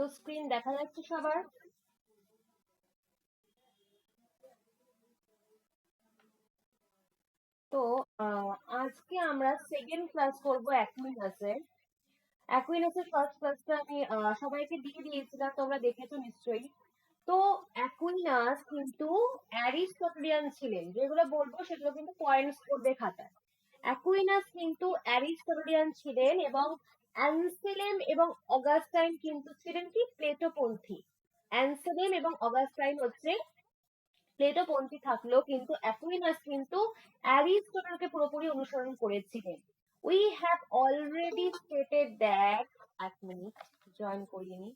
তো স্ক্রিন দেখা যাচ্ছে সবার? তো আজকে আমরা সেকেন্ড ক্লাস করব অ্যাকুইনাসের। অ্যাকুইনাসের ফার্স্ট ক্লাসটা আমি সবাইকে দিয়ে দিয়েছিলাম, তোমরা দেখেছো নিশ্চয়ই। তো অ্যাকুইনাস কিন্তু অ্যারিস্টটলিয়ান ছিলেন। যেগুলো বলবো সেগুলো কিন্তু পয়েন্টস করবে খাতায়। অ্যাকুইনাস কিন্তু অ্যারিস্টটলিয়ান ছিলেন এবং অ্যানসেলেম এবং অগাস্টাইন কিন্তু ছিলেন কি প্লেটোপন্থী। অ্যানসেলেম এবং অগাস্টাইন হচ্ছে প্লেটোপন্থী থাকলেও কিন্তু অ্যাকুইনাস কিন্তু অ্যারিস্টটলকে পুরোপুরি অনুসরণ করেছিলেন। We have already stated that, এক মিনিট জয়েন করিয়ে নি।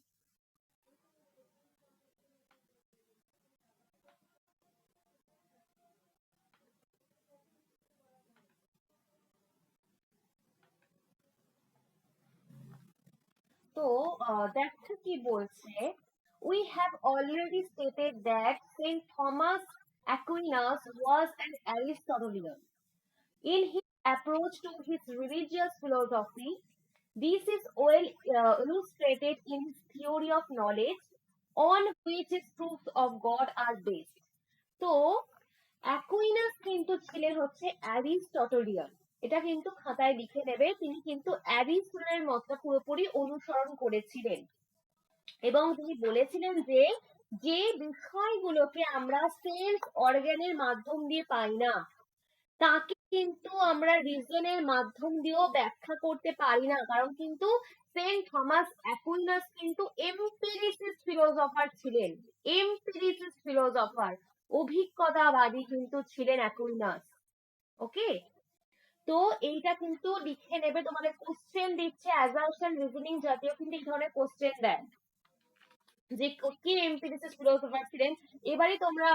তো দেখো কি বলছে, we have already stated that Saint Thomas Aquinas was an Aristotelian. In his approach to his religious philosophy, this is well illustrated in his theory of knowledge, on which his proofs of God are based. তো Aquinas কিন্তু ছিলেন হচ্ছে Aristotelian. এটা কিন্তু খাতায় লিখে নেবে, তিনি কিন্তু অ্যারিস্টটলের মতটা পুরোপুরি অনুসরণ করেছিলেন এবং তিনি বলেছিলেন যে যে বিষয়গুলোকে আমরা সেন্স অর্গানের মাধ্যম দিয়ে পাই না, তাকে কিন্তু আমরা রিজনের মাধ্যম দিয়েও ব্যাখ্যা করতে পারি না। কারণ কিন্তু সেন্ট থমাস অ্যাকুইনাস কিন্তু এমপিরিসিস্ট ফিলোসফার ছিলেন। এমপিরিসিস্ট ফিলোসফার, অভিজ্ঞতাবাদী কিন্তু ছিলেন অ্যাকুইনাস। ওকে, তো এইটা কিন্তু লিখে নেবে। তোমাদের কোশ্চেন দিচ্ছে অ্যাজাম্পশন রিজনিং জাতীয় কিন্তু এই ধরনের কোশ্চেন দেয় যে কে এমপিরিসিস্ট ফিলোসফার ছিলেন। এবারে তোমরা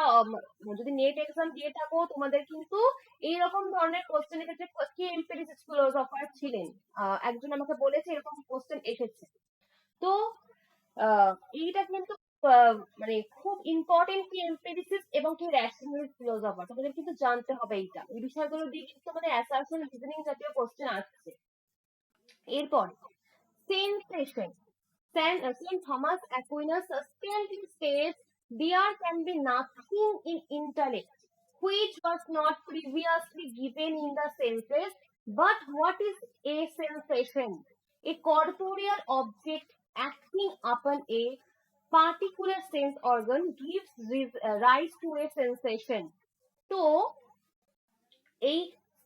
যদি নেট এক্সাম দিয়ে থাকো তোমাদের কিন্তু এইরকম ধরনের কোশ্চেন এসেছে, কে এমপিরিসিস্ট ফিলোসফার ছিলেন। একজন আমাকে বলেছে এরকম কোশ্চেন এসেছে। তো এইটা কিন্তু মানে খুব ইম্পর্টেন্ট, কি এমপিরিসিস্ট এবং কি রেশনালিস্ট ফিলোসফার, তোমাদের কিন্তু জানতে হবে এইটা। এই বিষয়গুলো দিয়ে কিন্তু তোমাদের অ্যাসাম্পশন রিজনিং জাতীয় কোশ্চেন আসছে। এরপর sensation. Saint Thomas Aquinas subsequently states there can be nothing in intellect which was not previously given in the senses. But what is a sensation? A corporeal object acting upon a particular sense organ gives rise to a sensation. তো এই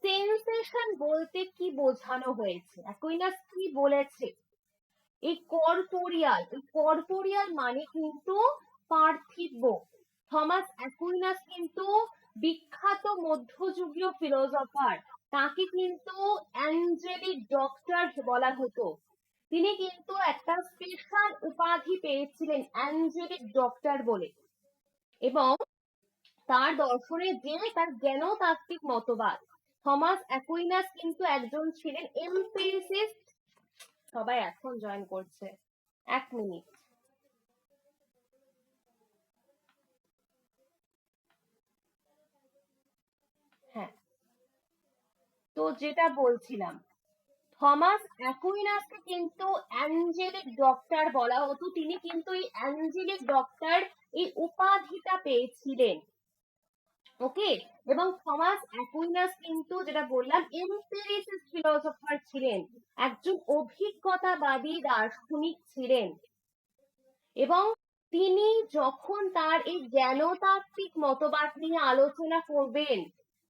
sensation বলতে কি বোঝানো হয়েছে, Aquinas কি বলেছে? এই corporeal মানে কিন্তু পার্থিব। থমাস অ্যাকুইনাস কিন্তু বিখ্যাত মধ্যযুগীয় ফিলোসফার, তাকে কিন্তু অ্যাঞ্জেলিক ডক্টর বলা হতো। তিনি কিন্তু একটা স্পেশাল উপাধি পেয়েছিলেন অ্যাঞ্জেলিক ডক্টর বলে। এবং তার দর্শনে যে তার জ্ঞানতাত্ত্বিক মতবাদ, থমাস অ্যাকুইনাস কিন্তু একজন ছিলেন এমপিরিসিস্ট। সবাই এখন জয়েন করছে, এক মিনিট। হ্যাঁ, তো যেটা বলছিলাম, থমাস অ্যাকুইনাসকে কিন্তু অ্যাঞ্জেলিক ডক্টর বলা হতো। তিনি কিন্তু এই অ্যাঞ্জেলিক ডক্টর এই উপাধিটা পেয়েছিলেন। ওকে, এবং থমাস অ্যাকুইনাস কিন্তু যেটা বললাম এমপিরিসিস্ট ফিলোসফার ছিলেন, একজন অভিজ্ঞতাবাদী দার্শনিক ছিলেন। এবং তিনি যখন তার এই জ্ঞানতাত্ত্বিক মতবাদ নিয়ে আলোচনা করবেন,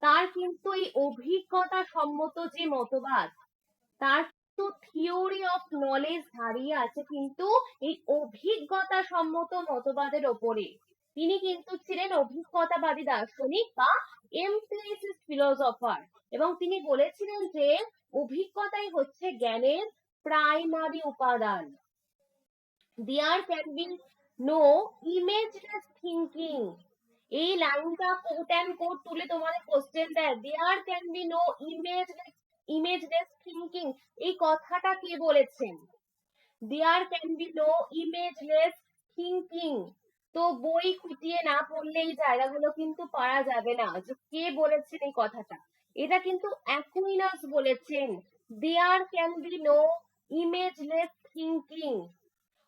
তার কিন্তু এই অভিজ্ঞতা সম্মত যে মতবাদ, তার কিন্তু থিওরি অফ নলেজ দাঁড়িয়ে আছে কিন্তু এই অভিজ্ঞতা সম্মত মতবাদের ওপরে। তিনি কিন্তু ছিলেন অভিজ্ঞতাবাদী দার্শনিক বা এমপিরিসিস্ট ফিলোসফার। এবং তিনি বলেছিলেন যে অভিজ্ঞতাই হচ্ছে জ্ঞানের প্রাইমারি উপাদান। There can be no imageless thinking. এই লাইনটা কোট এন্ড কোট তুলে তোমাদের কোশ্চেন দেয়, there can be no imageless thinking. এই কথাটা কে বলেছেন? There can be no imageless thinking. তো বই খুঁটিয়ে না পড়লে এই জায়গাগুলো কিন্তু পারা যাবে না যে কে বলেছেন এই কথাটা। এটা কিন্তু অ্যাকুইনাস বলেছেন, there can be no imageless thinking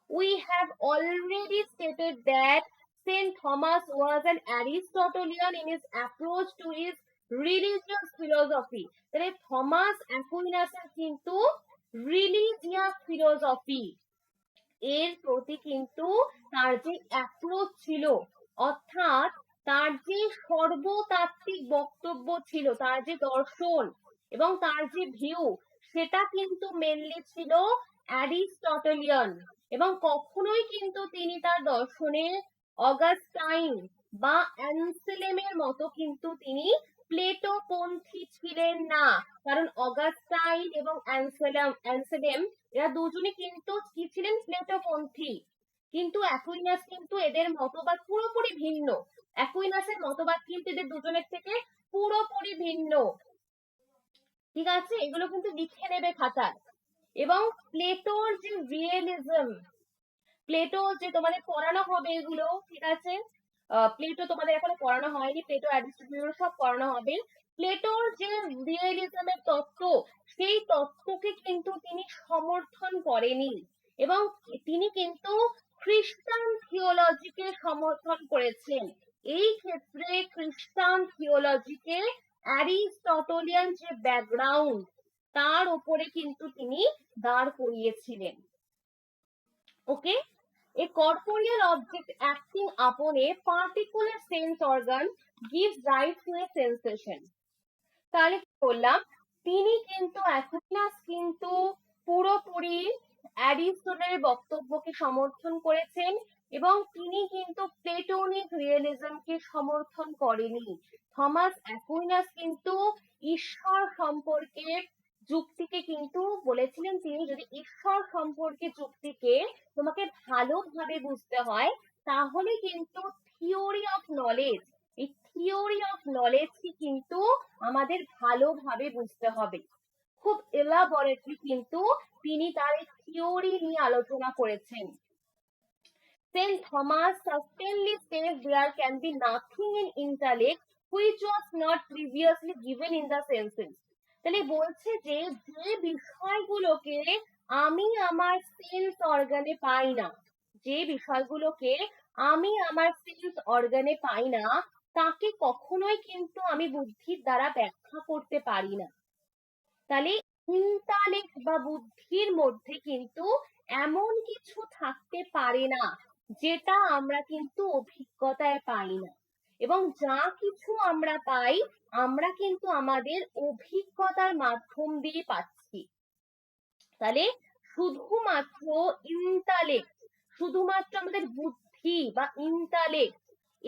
We have already stated that Saint Thomas was an Aristotelian in his approach to his religious philosophy. তাহলে থমাস অ্যাকুইনাসের কিন্তু রিলিজিয়াস ফিলোসফি এর প্রতি কিন্তু তার যে অ্যাপ্রোচ ছিল, অর্থাৎ তার যে সর্বতাত্ত্বিক বক্তব্য ছিল, তার যে দর্শন এবং তার যে ভিউ, সেটা কিন্তু মেনলি ছিল অ্যারিস্টটলিয়ান। এবং কখনোই কিন্তু তিনি তার দর্শনে অগাস্টাইন বা অ্যানসেলেমের মতো কিন্তু তিনি প্লেটোপন্থী ছিলেন না। কারণ অগাস্টাইন এবং অ্যানসেলেম এরা দুজনে কিন্তু কি ছিলেন? প্লেটোপন্থী। কিন্তু অ্যাকুইনাস কিন্তু এদের মতবাদ পুরোপুরি ভিন্ন। অ্যাকুইনাসের মতবাদ কিন্তু এদের দুজনের থেকে পুরোপুরি ভিন্ন। ঠিক আছে, এগুলো কিন্তু লিখে নেবে খাতায়। এবং প্লেটোর যে রিয়েলিজম, প্লেটো যে তোমাদের পড়ানো হবে এগুলো, ঠিক আছে, প্লেটো তোমাদের এখনো পড়ানো হয়নি, প্লেটো অ্যারিস্টটল সব পড়ানো হবে। প্লেটোর যে রিয়েলিজমের তত্ত্ব, সেই তত্ত্বকে কিন্তু তিনি সমর্থন করেনি, এবং তিনি কিন্তু খ্রিস্টান থিওলজিকে সমর্থন করেছেন। এই ক্ষেত্রে খ্রিস্টান থিওলজিকে অ্যারিস্টটলিয়ান যে ব্যাকগ্রাউন্ড, তার উপরে কিন্তু তিনি দাঁড় করিয়েছিলেন। ওকে, a corporeal object acting upon a particular sense organ gives rise to a sensation. তাহলে কি বললাম? তিনি কিন্তু অ্যাকুইনাস কিন্তু পুরোপুরি অ্যারিস্টটলের বক্তব্যকে সমর্থন করেছেন, এবং তিনি কিন্তু প্লেটোনিক রিয়েলিজমকে সমর্থন করেনি। থমাস অ্যাকুইনাস কিন্তু ঈশ্বর সম্পর্কে যুক্তিকে কিন্তু বলেছিলেন, তিনি যদি ঈশ্বর সম্পর্কে যুক্তিকে তোমাকে ভালোভাবে বুঝতে হয়, তাহলে কিন্তু থিওরি অফ নলেজ, এই থিওরি অফ নলেজকে কিন্তু আমাদের ভালোভাবে বুঝতে হবে। খুব এলাবোরেটলি কিন্তু তিনি তার এই থিওরি নিয়ে আলোচনা করেছেন। Saint Thomas certainly says there can be nothing in intellect which was not previously given in the senses. তাহলে বলছে যে যে বিষয়গুলোকে আমি আমার সেন্স অর্গানে পাই না, যে বিষয়গুলোকে আমি আমার সেন্স অর্গানে পাই না, তাকে কখনোই কিন্তু আমি বুদ্ধির দ্বারা ব্যাখ্যা করতে পারি না। তাহলে ইন্টালেক্ট বা বুদ্ধির মধ্যে কিন্তু এমন কিছু থাকতে পারে না যেটা আমরা কিন্তু অভিজ্ঞতায় পাই না, এবং যা কিছু আমরা পাই আমরা কিন্তু আমাদের অভিজ্ঞতার মাধ্যম দিয়ে পাচ্ছি। তাহলে শুধুমাত্র ইন্টালেক্ট, শুধুমাত্র আমাদের বুদ্ধি বা ইন্টালেক্ট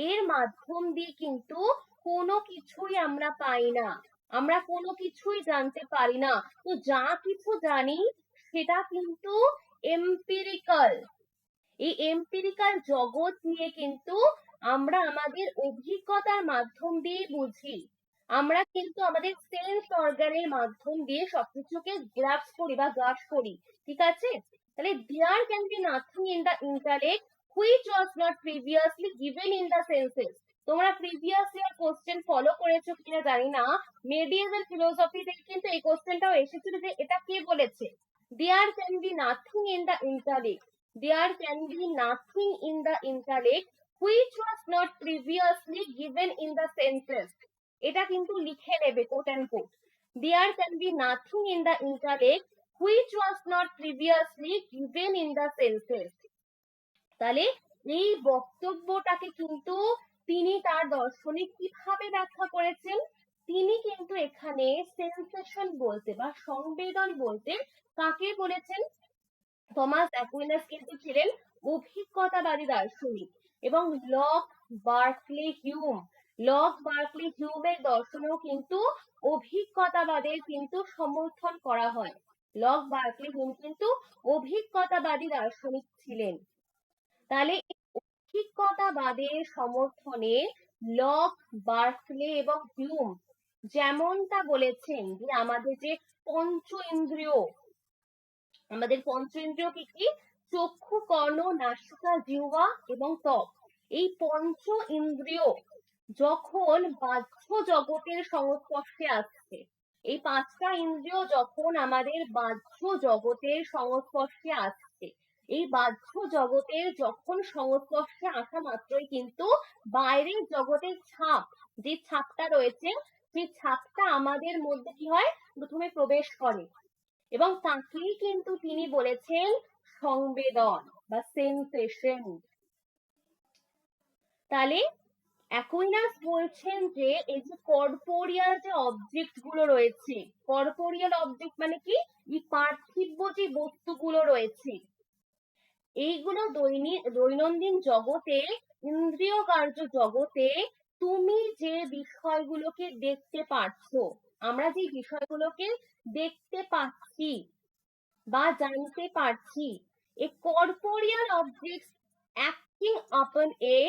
এর মাধ্যম দিয়ে কিন্তু কোনো কিছুই আমরা পাই না, আমরা কোনো কিছুই জানতে পারি না। তো যা কিছু জানি সেটা কিন্তু এম্পিরিক্যাল। এই এম্পিরিক্যাল জগৎ নিয়ে কিন্তু আমরা আমাদের অভিজ্ঞতার মাধ্যম দিয়ে বুঝি, আমরা কিন্তু আমাদের সেন্স অর্গানের মাধ্যম দিয়ে সবকিছুকে গ্রাস্প করি বা গ্রাস করি। ঠিক আছে, তাহলে there can be nothing in the intellect which was not previously given in the senses. তোমরা প্রিভিয়াস ইয়ার কোশ্চেন ফলো করেছো কিনা জানি না, মেডিয়েভাল ফিলোসফিতে কিন্তু এই কোশ্চেনটাও এসেছিল যে এটা কে বলেছে, there can be nothing in the intellect, there can be nothing in the intellect which was not previously given in the senses. এটা কিন্তু লিখে নেবে quote end quote, there can be nothing in the intellect which was not previously given in the senses. তাহলে এই বক্তব্যটাকে কিন্তু তিনি তার দর্শনে কিভাবে ব্যাখ্যা করেছেন? তিনি কিন্তু এখানে সেন্সেশন বলতে বা সংবেদন বলতে কাকে বলেছেন? থমাস অ্যাকুইনাস কিন্তু ছিলেন অভিজ্ঞতাবাদী দার্শনিক, এবং Locke, Berkeley, Hume, Locke, Berkeley, হিউমের দর্শনেও কিন্তু অভিজ্ঞতাবাদের কিন্তু সমর্থন করা হয়। লক, বার্কলে, হিউম কিন্তু অভিজ্ঞতাবাদী দার্শনিক ছিলেন। তাহলে অভিজ্ঞতাবাদের সমর্থনে লক, বার্কলে এবং হিউম যেমনটা বলেছেন যে আমাদের যে পঞ্চ ইন্দ্রিয়, আমাদের পঞ্চ ইন্দ্রিয় কি কি? চক্ষু, কর্ণ, নাসিকা, জিহ্বা এবং ত্বক। এই পঞ্চ ইন্দ্রিয় যখন বাহ্য জগতের সংস্পর্শে আসছে, এই পাঁচটা ইন্দ্রিয় যখন আমাদের বাহ্য জগতের সংস্পর্শে আসছে, এই বাহ্য জগতের যখন সংস্পর্শে আসা মাত্রই কিন্তু বাইরের জগতের ছাপ, যে ছাপটা রয়েছে সেই ছাপটা আমাদের মধ্যে কি হয়, প্রথমে প্রবেশ করে, এবং তাকেই কিন্তু তিনি বলেছেন সংবেদন বা সেন্সেশন। তাহলে অ্যাকুইনাস বলছেন যে এই যে কর্পোরিয়াল যে অবজেক্ট গুলো রয়েছে, কর্পোরিয়াল অবজেক্ট মানে কি, এই পার্থিব যে বস্তুগুলো রয়েছে, এইগুলো দৈনন্দিন জগতে, ইন্দ্রিয় কার্য জগতে তুমি যে বিষয়গুলোকে দেখতে পাচ্ছ, আমরা যে বিষয়গুলোকে দেখতে পাচ্ছি বা জানতে পারছি, a corporeal objects acting upon a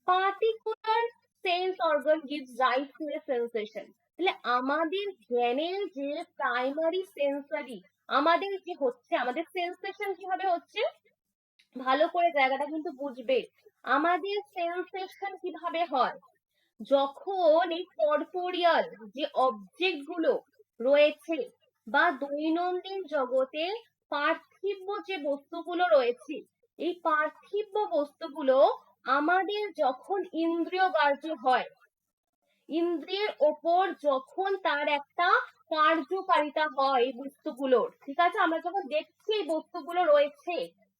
particular sense organ gives rise to a sensation। তাহলে আমাদের জ্ঞানের যে প্রাইমারি সেন্সরি, আমাদের যে হচ্ছে, আমাদের সেন্সেশন কিভাবে হচ্ছে, ভালো করে জায়গাটা কিন্তু বুঝবে। আমাদের সেন্সেশন কিভাবে হয়, যখন এই কর্পোরিয়াল যে অবজেক্ট গুলো রয়েছে বা দৈনন্দিন জগতে পার্থিব যে বস্তুগুলো রয়েছে, এই পার্থিব বস্তুগুলো আমাদের যখন ইন্দ্রিয় গ্রাহ্য হয়, ইন্দ্রিয়ের ওপর যখন তার একটা কার্যকারিতা হয় এই বস্তুগুলোর, ঠিক আছে, আমরা যখন দেখছি এই বস্তুগুলো রয়েছে,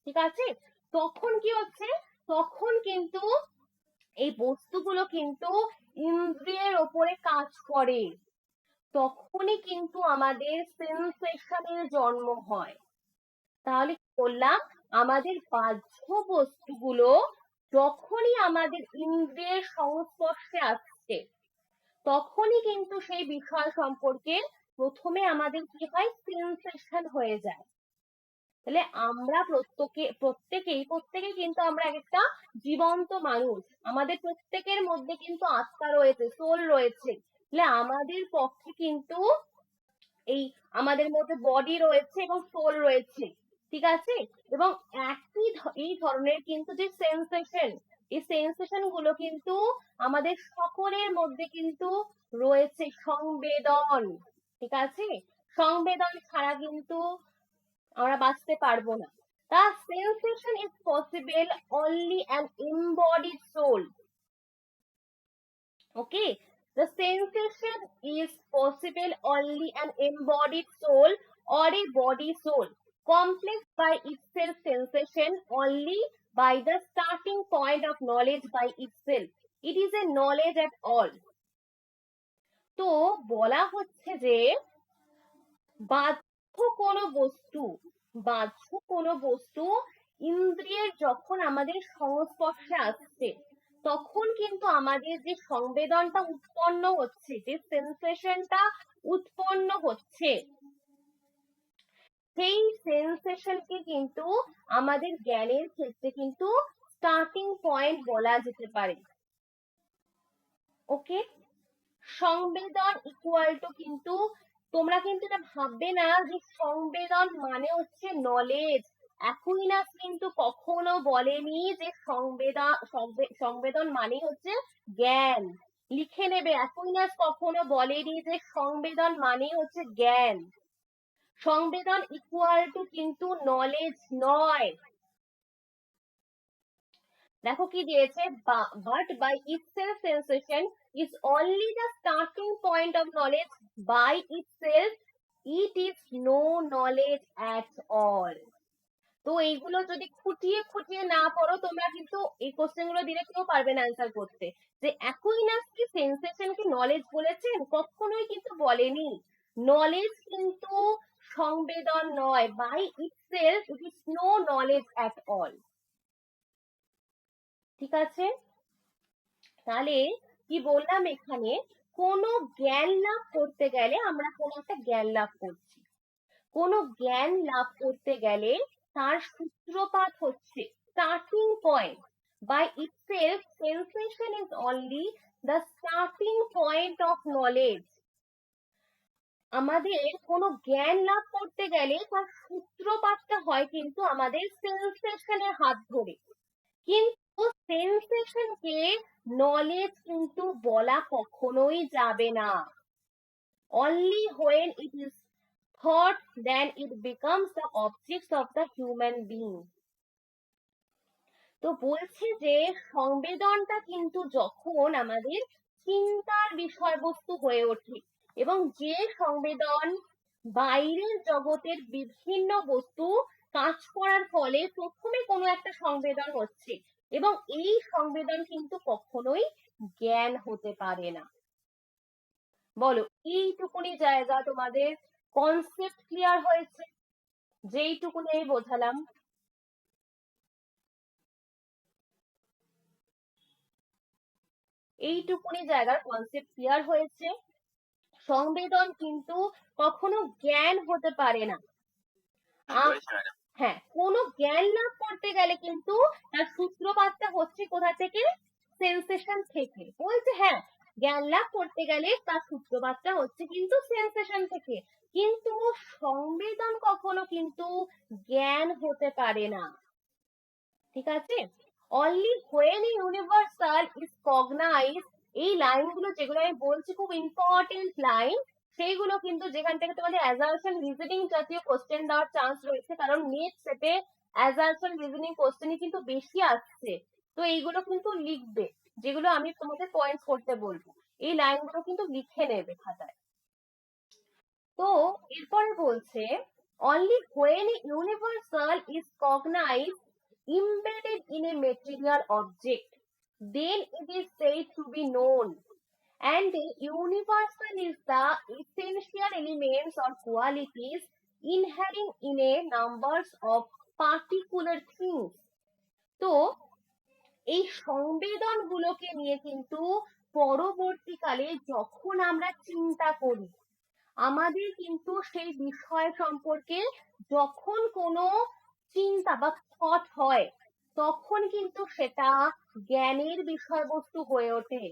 ঠিক আছে, তখন কি হচ্ছে, তখন কিন্তু এই বস্তুগুলো কিন্তু ইন্দ্রিয়ের ওপরে কাজ করে, তখনই কিন্তু আমাদের সেন্সেশনের জন্ম হয়। তাহলে কি বললাম, আমাদের বাহ্য বস্তুগুলো যখনই আমাদের ইন্দ্রিয়ের সংস্পর্শে আসছে, তখনই কিন্তু সেই বিষয় সম্পর্কে প্রথমে আমাদের কি হয়, সেন্সেশন হয়ে যায়। তাহলে আমরা প্রত্যেকেই কিন্তু আমরা একটা জীবন্ত মানুষ, আমাদের প্রত্যেকের মধ্যে কিন্তু আত্মা রয়েছে, সোল রয়েছে। তাহলে আমাদের পক্ষে কিন্তু এই আমাদের মধ্যে বডি রয়েছে এবং সোল রয়েছে, ঠিক আছে, এবং এই ধরনের কিন্তু যে সেন্সেশন, এই সেন্সেশন গুলো কিন্তু আমাদের সকলের মধ্যে কিন্তু রয়েছে সংবেদন, ঠিক আছে, সংবেদন ছাড়া কিন্তু আমরা বাঁচতে পারবো না। The sensation is possible only an embodied soul. Okay, the sensation is possible only an embodied soul or a body soul, complex by itself sensation only by the starting point of knowledge by itself. It is a knowledge at all. তো বলা হচ্ছে যে বাহ্য কোনো বস্তু, বাহ্য কোনো বস্তু ইন্দ্রিয়ের যখন আমাদের সংস্পর্শে আসছে, তখন কিন্তু আমাদের যে সংবেদনটা উৎপন্ন হচ্ছে, যে সেন্সেশনটা উৎপন্ন হচ্ছে, সেই সেন্সেশনকে কিন্তু আমাদের জ্ঞানের ক্ষেত্রে কিন্তু স্টার্টিং পয়েন্ট বলা যেতে পারে। ওকে, সংবেদন ইকুয়াল টু কিন্তু, তোমরা কিন্তু এটা ভাববে না যে সংবেদন মানে হচ্ছে নলেজ। অ্যাকুইনাস কিন্তু কখনো বলেনি যে সংবেদন মানে হচ্ছে জ্ঞান। লিখে নেবে, অ্যাকুইনাস কখনো বলেনি যে সংবেদন মানে হচ্ছে জ্ঞান। সংবেদন ইকুয়াল টু কিন্তু নলেজ নয়। দেখো কি দিয়েছে, but by itself sensation is only the starting point of knowledge by itself, it is no knowledge at all। তো এইগুলো যদি খুঁটিয়ে খুঁটিয়ে না পড়ো তোমরা, কিন্তু এই কোশ্চেন গুলো দিলে কেউ পারবে না অ্যান্সার করতে। যে অ্যাকুইনাস কি সেন্সেশন কি নলেজ বলেছেন? কখনোই কিন্তু বলেনি। নলেজ কিন্তু সংবেদন নয়, by itself it is no knowledge at all, ঠিক আছে। তাহলে কি বললাম, এখানে কোনো জ্ঞান লাভ করতে গেলে, আমরা কোনো একটা জ্ঞান লাভ করছি, কোনো জ্ঞান লাভ করতে গেলে তার সূত্রপাত হচ্ছে, starting point, by itself sensation is only the starting point of knowledge. আমাদের কোনো জ্ঞান লাভ করতে গেলে তার সূত্রপাতটা হয় কিন্তু আমাদের সেন্সেশনের হাত ধরে, কিন্তু সেন্সেশনকে নলেজ কিন্তু বলা কখনোই যাবে না। only when it is thought then it becomes the objects of the human being। তো বলছে যে সংবেদনটা কিন্তু যখন আমাদের চিন্তার বিষয়বস্তু হয়ে ওঠে, এবং যে সংবেদন বাইরের জগতের বিভিন্ন বস্তু কাজ করার ফলে প্রথমে কোনো একটা সংবেদন হচ্ছে, এবং এই সংবেদন কিন্তু কখনোই জ্ঞান হতে পারে না। বলো, এইটুকুনি জায়গা তোমাদের কনসেপ্ট ক্লিয়ার হয়েছে? যেইটুকুনি আমি বোঝালাম। এইটুকুনি জায়গার কনসেপ্ট ক্লিয়ার হয়েছে? সংবেদন কিন্তু কখনো জ্ঞান হতে পারে না। হ্যাঁ, কোনো জ্ঞান লাভ করতে গেলে কিন্তু তার সূত্রপাতটা হচ্ছে কোথা থেকে? সেন্সেশন থেকে। বলছে হ্যাঁ, জ্ঞান লাভ করতে গেলে তার সূত্রপাতটা হচ্ছে কিন্তু সেন্সেশন থেকে। কিন্তু সংবেদন কখনো কিন্তু জ্ঞান হতে পারে না। ঠিক আছে? অনলি হোয়েন ইউনিভার্সাল ইজ কগনাইজ, এই লাইনগুলো যেগুলো আমি বলছি খুব ইম্পর্টেন্ট লাইন, সেইগুলো কিন্তু যেখান থেকে তোমাদের অ্যাজাম্পশন রিজনিং জাতীয় কোশ্চেন দেওয়ার চান্স রয়েছে, কারণ নেট সেটে অ্যাজাম্পশন রিজনিং কোশ্চেনই কিন্তু বেশি আসছে। তো এইগুলো কিন্তু লিখবে, যেগুলো আমি তোমাদের পয়েন্টস করতে বলবো, এই লাইনগুলো কিন্তু লিখে নেবে খাতায়। তো এরপরে বলছে only when a universal is cognized embedded in a material object, then it is said to be known, and a universal is the essential elements or qualities inherent in a numbers of particular things. তো এই সংবেদন গুলোকে নিয়ে কিন্তু পরবর্তীকালে যখন আমরা চিন্তা করি, আমাদের কিন্তু সেই বিষয় সম্পর্কে যখন কোনো চিন্তা বা থট হয়, তখন কিন্তু সেটা জ্ঞানের বিষয়বস্তু হয়ে ওঠে।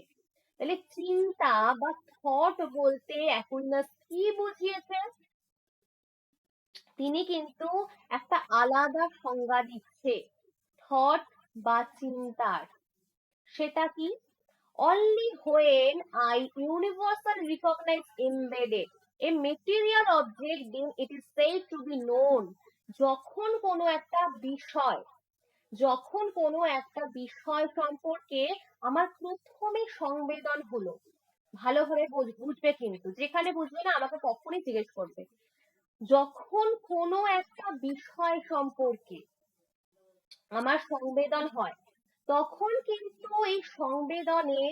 তাহলে চিন্তা বা থট বলতে অ্যাকুইনাস কি বুঝিয়েছে? তিনি কিন্তু একটা আলাদা সংজ্ঞা দিচ্ছে থট বা চিন্তার। সেটা কি? only when I universal recognize embedded a material object, then it is said to be known. যখন কোনো একটা বিষয়, যখন কোনো একটা বিষয় সম্পর্কে আমার প্রথমে সংবেদন হলো, ভালোভাবে বুঝবে কিন্তু, যেখানে বুঝবে না আমাকে কখনই জিজ্ঞেস করবে। যখন কোনো একটা বিষয় সম্পর্কে আমার সংবেদন হয়, তখন কিন্তু এই সংবেদনে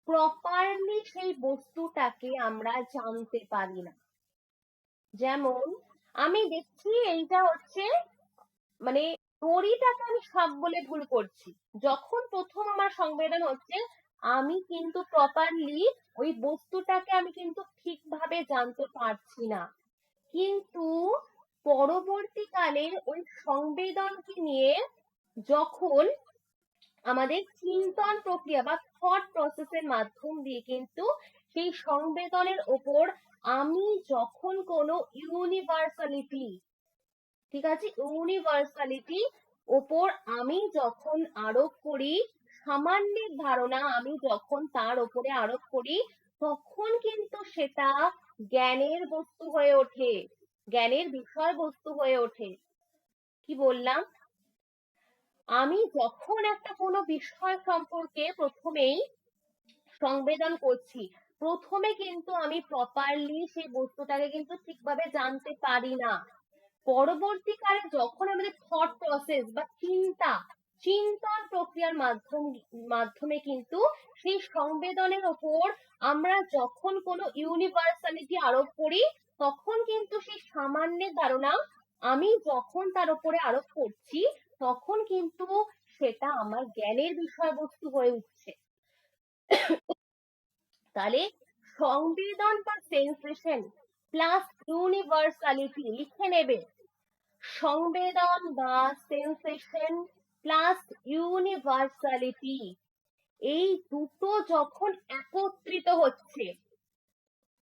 প্রপারলি সেই বস্তুটাকে আমরা জানতে পারি না। যেমন আমি দেখছি এইটা হচ্ছে, মানে দড়িটাকে আমি সাপ বলে ভুল করছি, যখন প্রথম আমার সংবেদন হচ্ছে, আমি কিন্তু প্রপারলি ওই বস্তুটাকে আমি কিন্তু ঠিকভাবে জানতে পারছি না। কিন্তু পরবর্তীকালে ওই সংবেদনকে নিয়ে যখন আমাদের চিন্তন প্রক্রিয়া বা থট প্রসেসের মাধ্যম দিয়ে কিন্তু সেই সংবেদনের ওপর আমি যখন কোনো ইউনিভার্সালিটি, ঠিক আছে, ইউনিভার্সালিটি ওপর আমি যখন আরোপ করি, সামান্যিক ধারণা আমি যখন তার ওপরে আরোপ করি, তখন কিন্তু সেটা জ্ঞানের বস্তু হয়ে ওঠে, জ্ঞানের বিষয়বস্তু হয়ে ওঠে। কি বললাম? আমি যখন একটা কোনো বিষয় সম্পর্কে প্রথমেই সংবেদন করছি, প্রথমে কিন্তু আমি প্রপারলি সেই বস্তুটাকে কিন্তু ঠিকভাবে জানতে পারি না। পরবর্তীকালে যখন আমাদের থট প্রসেস বা চিন্তন প্রক্রিয়ার মাধ্যমে কিন্তু সেই সংবেদনের ওপর আমরা যখন কোনো ইউনিভার্সালিটি আরোপ করি, তখন কিন্তু সেই সামান্য ধারণা আমি যখন তার উপরে আরোপ করছি, তখন কিন্তু সেটা আমার জ্ঞানের বিষয়বস্তু হয়ে উঠছে। তাহলে সংবেদন বা সেন্সেশন প্লাস ইউনিভার্সালিটি, লিখে নেবে, সংবেদন বা সেন্সেশন প্লাস ইউনিভার্সালিটি, এই দুটো যখন একত্রিত হচ্ছে,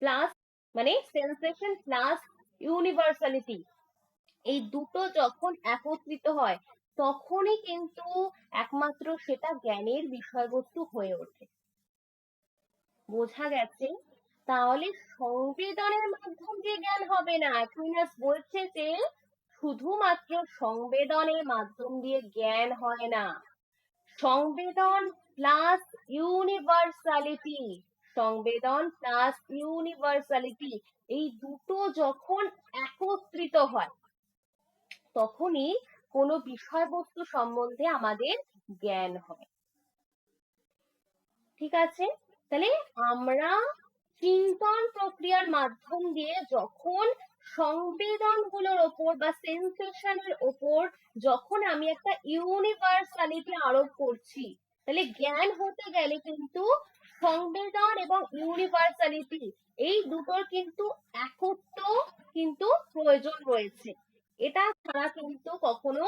প্লাস মানে সেন্সেশন প্লাস ইউনিভার্সালিটি, এই দুটো যখন একত্রিত হয়, তখনই কিন্তু একমাত্র সেটা জ্ঞানের বিষয়বস্তু হয়ে ওঠে। বোঝা গেছে? তাহলে সংবেদনের মাধ্যম দিয়ে জ্ঞান হবে না। অ্যাকুইনাস বলছে যে শুধুমাত্র সংবেদনের মাধ্যম দিয়ে জ্ঞান হয় না, সংবেদন প্লাস ইউনিভার্সালিটি, সংবেদন প্লাস ইউনিভার্সালিটি, এই দুটো যখন একত্রিত হয় তখনই কোনো বিষয়বস্তু সম্বন্ধে আমাদের জ্ঞান হয়। ঠিক আছে, তাহলে আমরা চিন্তন প্রক্রিয়ার মাধ্যম দিয়ে যখন সংবেদন গুলোর ওপর বা সেন্সেশনের ওপর যখন আমি একটা ইউনিভার্সালিটি আরোপ করছি, তাহলে জ্ঞান হতে গেলে কিন্তু সংবেদন এবং ইউনিভার্সালিটি এই দুটোর কিন্তু একত্ব কিন্তু প্রয়োজন রয়েছে। এটা ছাড়া কিন্তু কখনো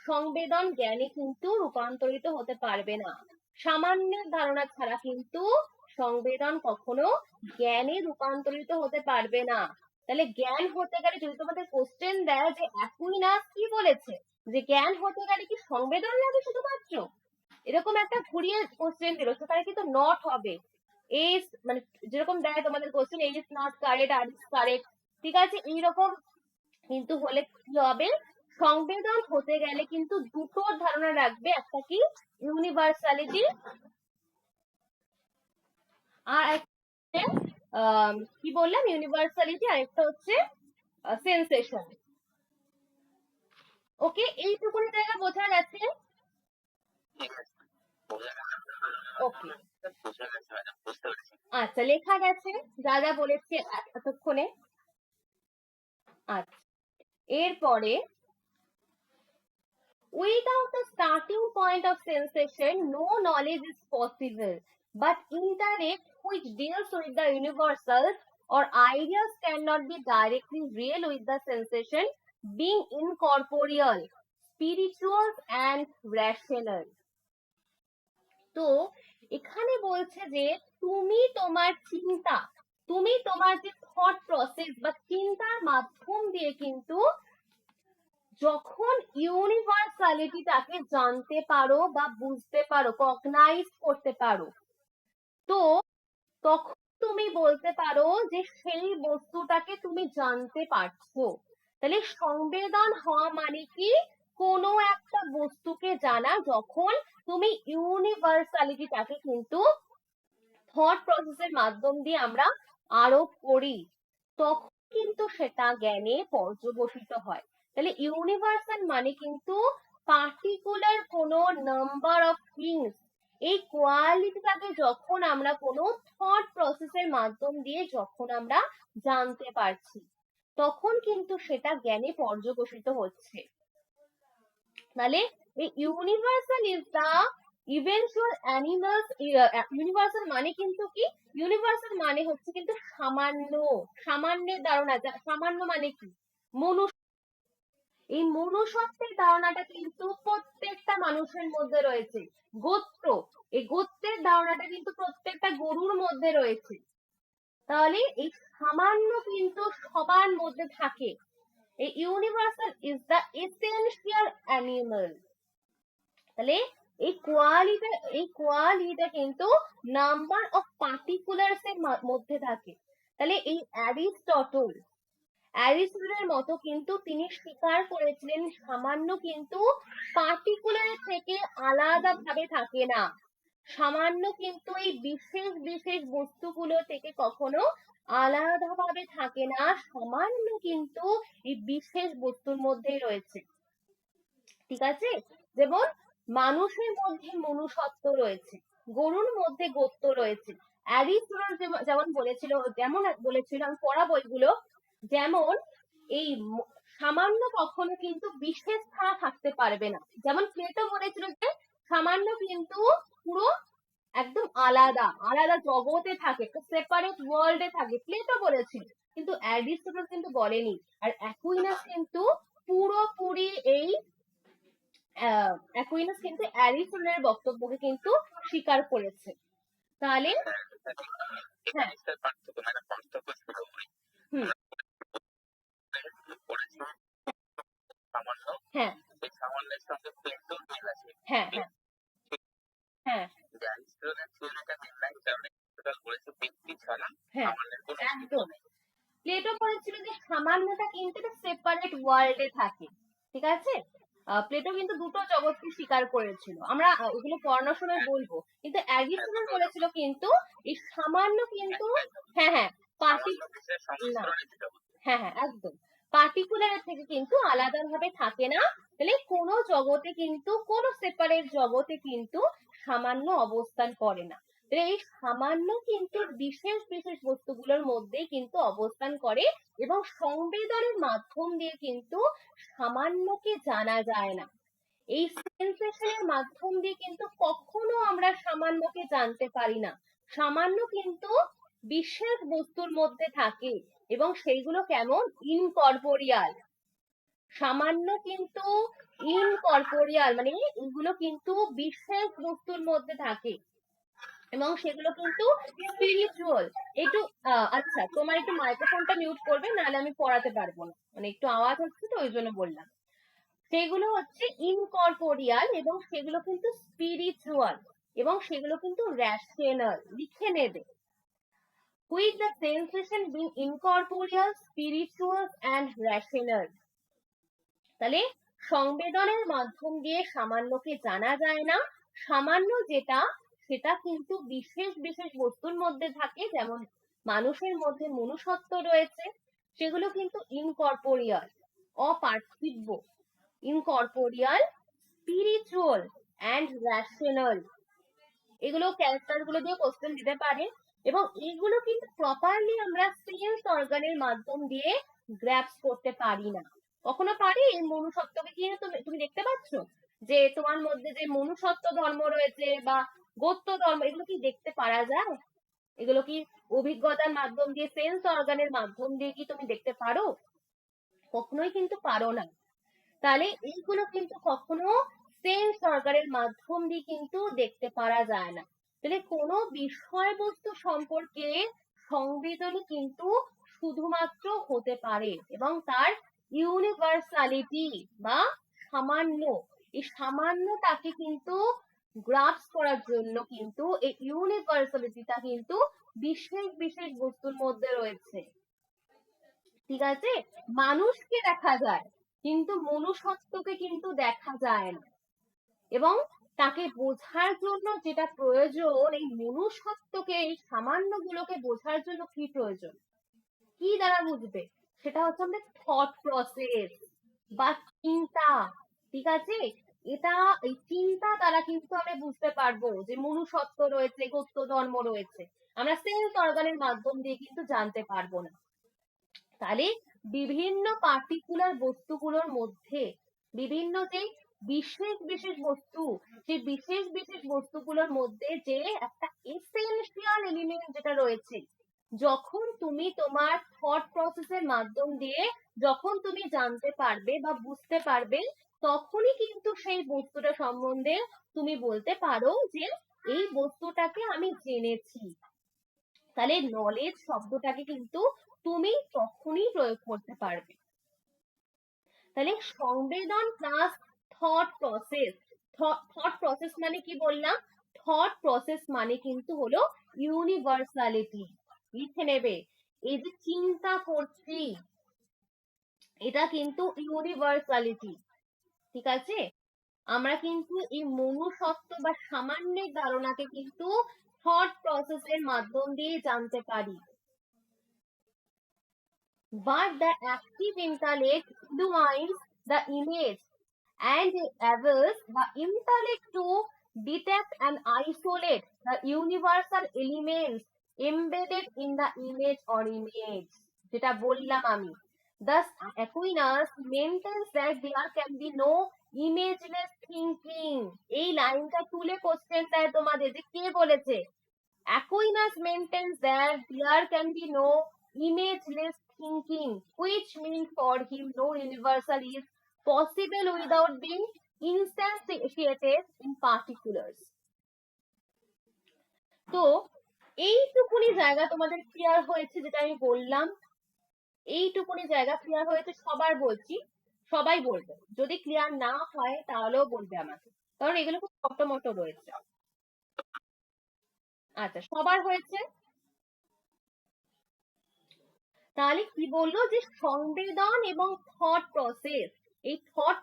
সংবেদন জ্ঞানে কিন্তু রূপান্তরিত হতে পারবে না। সামান্যের ধারণা ছাড়া কিন্তু সংবেদন কখনো জ্ঞানে রূপান্তরিত হতে পারবে না। তাহলে জ্ঞান হতে গেলে যদি তোমাদের কোশ্চেন দেয় যে অ্যাকুইনাস কি বলেছে, যে জ্ঞান হতে গেলে কি সংবেদন লাগে শুধুমাত্র, এরকম একটা ঘুরিয়ে কোশ্চেন দিল, সেখানে কিন্তু নট হবে। এস মানে যেরকম দেয় তোমাদের question, A is not correct, R is correct, ঠিক আছে, এইরকম কিন্তু হলে কি হবে, সংবেদন হতে গেলে কিন্তু দুটো ধারণা রাখবে, একটা কি ইউনিভার্সালিটি, আর একটা কি বললাম ইউনিভার্সালিটি, আর একটা হচ্ছে সেন্সেশন। ওকে, এইটুকুনি জায়গা বোঝা গেছে? ওকে, আচ্ছা, লেখা গেছে যা যা বলেছি এতক্ষণে। আচ্ছা, এরপরে without the starting point of sensation, no knowledge is possible. But intellect, which deals with the universal or ideas, cannot be directly real with the sensation, being incorporeal, spiritual, and rational. তো এখানে বলছে যে তুমি তোমার চিন্তা, তুমি তোমার যে থট প্রসেস বা চিন্তার মাধ্যম দিয়ে কিন্তু যখন ইউনিভার্সালিটিটাকে জানতে পারো বা বুঝতে পারো, কগনাইজ করতে পারো, তো তখন তুমি বলতে পারো যে সেই বস্তুটাকে তুমি জানতে পারছো। তাহলে সংবেদন হওয়া মানে কি, কোনো একটা বস্তুকে জানা যখন তুমি ইউনিভার্সালিটিটাকে কিন্তু থট প্রসেসের মাধ্যম দিয়ে আমরা আরোপ করি, তখন কিন্তু সেটা জ্ঞানে পর্যবসিত হয়। তাহলে ইউনিভার্সাল মানে কিন্তু পার্টিকুলার কোনো নাম্বার অফ থিংস, এই কোয়ালিটিটাকে যখন আমরা কোনো থট প্রসেসের মাধ্যম দিয়ে যখন আমরা জানতে পারছি, তখন কিন্তু সেটা জ্ঞানে পর্যবসিত হচ্ছে। তাহলে এই universal is the eventual animals, universal মানে কিন্তু কি, ইউনিভার্সাল মানে হচ্ছে কিন্তু সামান্য, সামান্যের ধারণা, সামান্য মানে কি মনুষ্য, এই মনুষ্যত্বের ধারণাটা কিন্তু প্রত্যেকটা মানুষের মধ্যে রয়েছে। গোত্র, এই গোত্রের ধারণাটা কিন্তু প্রত্যেকটা গরুর মধ্যে রয়েছে। তাহলে এই সামান্য কিন্তু সবার মধ্যে থাকে। এই universal is the essential animal. তাহলে এই কোয়ালিটা কিন্তু নাম্বার অফ পার্টিকুলার্স এর মধ্যে থাকে। তাহলে এই অ্যারিস্টটলের মতো কিন্তু তিনি স্বীকার করেছিলেন সামান্য কিন্তু পার্টিকুলার থেকে আলাদা ভাবে থাকে না, সামান্য কিন্তু এই বিশেষ বিশেষ বস্তুগুলো থেকে কখনো আলাদাভাবে থাকে না, সামান্য কিন্তু এই বিশেষ বস্তুর মধ্যেই রয়েছে। ঠিক আছে, যেমন মানুষের মধ্যে মনুষ্যত্ব রয়েছে, গরুর মধ্যে গোত্র রয়েছে। অ্যারিস্টটল যেমন বলেছিল, যেমন বলেছিল আমি পড়া বইগুলো, যেমন এই সামান্য কখনো কিন্তু বিশেষ ছাড়া থাকতে পারবে না। যেমন প্লেটো বলেছিল যে সামান্য কিন্তু পুরো একদম আলাদা আলাদা জগতে থাকে, একটা সেপারেট ওয়ার্ল্ডে থাকে, প্লেটো বলেছিল, কিন্তু অ্যারিস্টটল কিন্তু বলেনি। আর অ্যাকুইনাস কিন্তু পুরোপুরি এই অ্যাকুইনাস কিন্তু অ্যারিস্টটলের বক্তব্যকে কিন্তু স্বীকার করেছে। তাহলে হ্যাঁ, হুম, হ্যাঁ, হ্যাঁ, হ্যাঁ, হ্যাঁ, হ্যাঁ, একদম। প্লেটো বলেছিল যে সামান্যটা কিন্তু সেপারেট ওয়ার্ল্ডে থাকে। ঠিক আছে, প্লেটো কিন্তু দুটো জগৎকে স্বীকার করেছিল, আমরা ওগুলো পড়ানোর সময় বলবো, কিন্তু অ্যারিস্টটল বলেছিল কিন্তু এই সামান্য কিন্তু, হ্যাঁ হ্যাঁ, পার্টি না, হ্যাঁ হ্যাঁ একদম, পার্টিকুলার থেকে কিন্তু আলাদাভাবে থাকে না। তাহলে কোনো জগতে কিন্তু, কোনো সেপারেট জগতে কিন্তু সামান্য অবস্থান করে না। তাহলে এই সামান্য কিন্তু বিশেষ বিশেষ বস্তুগুলোর মধ্যেই কিন্তু অবস্থান করে, এবং সংবেদনের মাধ্যম দিয়ে কিন্তু সামান্যকে জানা যায় না। এই সেন্সেশনের মাধ্যম দিয়ে কিন্তু কখনো আমরা সামান্যকে জানতে পারি না। সামান্য কিন্তু বিশেষ বস্তুর মধ্যে থাকে, এবং সেইগুলো কেমন, ইনকর্পোরিয়াল। সামান্য কিন্তু ইনকর্পোরিয়াল, মানে এগুলো কিন্তু বিশেষ বস্তুর মধ্যে থাকে, এবং সেগুলো কিন্তু স্পিরিচুয়াল। একটু আচ্ছা, তোমার একটু মাইক্রোফোনটা মিউট করবে, নাহলে আমি পড়াতে পারবো না, মানে একটু আওয়াজ হচ্ছে তো ওই জন্য বললাম। সেগুলো হচ্ছে ইনকর্পোরিয়াল, এবং সেগুলো কিন্তু স্পিরিচুয়াল, এবং সেগুলো কিন্তু রেশনাল। লিখে নেবে, with the sensation being incorporeal, spiritual and rational। তাহলে সংবেদনের মাধ্যম দিয়ে সামান্যকে জানা যায় না। সামান্য যেটা, সেটা কিন্তু বিশেষ বিশেষ বস্তুর মধ্যে থাকে, যেমন মানুষের মধ্যে মনুষ্যত্ব রয়েছে, সেগুলো কিন্তু ইনকর্পোরিয়াল, অপার্থিব। ইনকর্পোরিয়াল, স্পিরিচুয়াল অ্যান্ড রেশনাল, এগুলো ক্যারেক্টার গুলো দিয়ে কোশ্চেন দিতে পারে। এবং এগুলো কিন্তু প্রপারলি আমরা সেন্স অর্গানের মাধ্যম দিয়ে গ্র্যাপস করতে পারি না। কখনো পারি এই মনুষ্যত্বকে কি তুমি তুমি দেখতে পাচ্ছ যে তোমার মধ্যে যে মনুষ্যত্ব ধর্ম রয়েছে বা গোত্র ধর্ম, এগুলো কি দেখতে পারা যায়? এগুলো কি অভিজ্ঞতার মাধ্যম দিয়ে, সেন্স অর্গানের মাধ্যম দিয়ে কি তুমি দেখতে পারো? কখনোই কিন্তু পারো না। তাহলে এইগুলো কিন্তু কখনো সেন্স সরকারের মাধ্যম দিয়ে কিন্তু দেখতে পারা যায় না। তাহলে কোনো বিষয়বস্তু সম্পর্কে সংবেদনই কিন্তু শুধুমাত্র হতে পারে, এবং তার ইউনিভার্সালিটি বা সামান্য, এই সামান্যটাকে কিন্তু গ্রাস করার জন্য কিন্তু এই ইউনিভার্সালিটিটা কিন্তু বিশেষ বিশেষ বস্তুর মধ্যে রয়েছে। ঠিক আছে, মানুষকে দেখা যায় কিন্তু মনুষ্যত্বকে কিন্তু দেখা যায় না, এবং তাকে বোঝার জন্য যেটা প্রয়োজন, এই মনুষ্যত্বকে, এই সামান্য গুলোকে বোঝার জন্য কি প্রয়োজন, কি দ্বারা বুঝবে, সেটা হচ্ছে আমাদের থট প্রসেস বা চিন্তা। ঠিক আছে, এটা, এই চিন্তা দ্বারা কিন্তু আমরা বুঝতে পারবো যে মনুষ্যত্ব রয়েছে, গোত্র ধর্ম রয়েছে, আমরা সেন্স অর্গানের মাধ্যম দিয়ে কিন্তু জানতে পারবো না। তাহলে বিভিন্ন পার্টিকুলার বস্তুগুলোর মধ্যে বিভিন্ন যে বিশেষ বিশেষ বস্তু, সেই বিশেষ বিশেষ বস্তুগুলোর মধ্যে যে একটা এসেনশিয়াল এলিমেন্ট যেটা রয়েছে, যখন তুমি তোমার থট প্রসেসের মাধ্যম দিয়ে যখন তুমি জানতে পারবে বা বুঝতে পারবে, তখনই কিন্তু সেই বস্তুটা সম্বন্ধে তুমি বলতে পারো যে এই বস্তুটাকে আমি জেনেছি। তাহলে নলেজ শব্দটাকে কিন্তু তুমি তখনই প্রয়োগ করতে পারবে। তাহলে সংবেদন plus thought process, thought process মানে কি বললাম, থট প্রসেস মানে কিন্তু হলো ইউনিভার্সালিটি। লিখে নেবে, এই যে চিন্তা করছি, এটা কিন্তু ইউনিভার্সালিটি। ঠিক আছে, আমরা কিন্তু এই মনুষ্যত্ব বা সামান্যের ধারণাকে কিন্তু থট প্রসেসের মাধ্যম দিয়ে জানতে পারি। But the active intellect defines the image and enables the intellect to detect and isolate the universal elements embedded in the image or image, যেটা বললাম আমি। Thus, Aquinas maintains that there can be no imageless thinking। এই লাইনটা তুলে question দেয় তোমাদের যে কে বলেছে। Aquinas maintains that there can be no imageless thinking, which means for him no universal is possible without being instantiated in particulars। তো এইটুকুনি জায়গা তোমাদের ক্লিয়ার হয়েছে, যেটা আমি বললাম, এইটুকুনি জায়গা ক্লিয়ার হয়েছে সবার, বলছি সবাই বলবে, যদি ক্লিয়ার না হয় তাহলেও বলবে আমাকে, কারণ এগুলো খুব ছোট রয়েছে। আচ্ছা, সবার হয়েছে? তাহলে কি বললো যে সংবেদন এবং থট প্রসেস, এই থট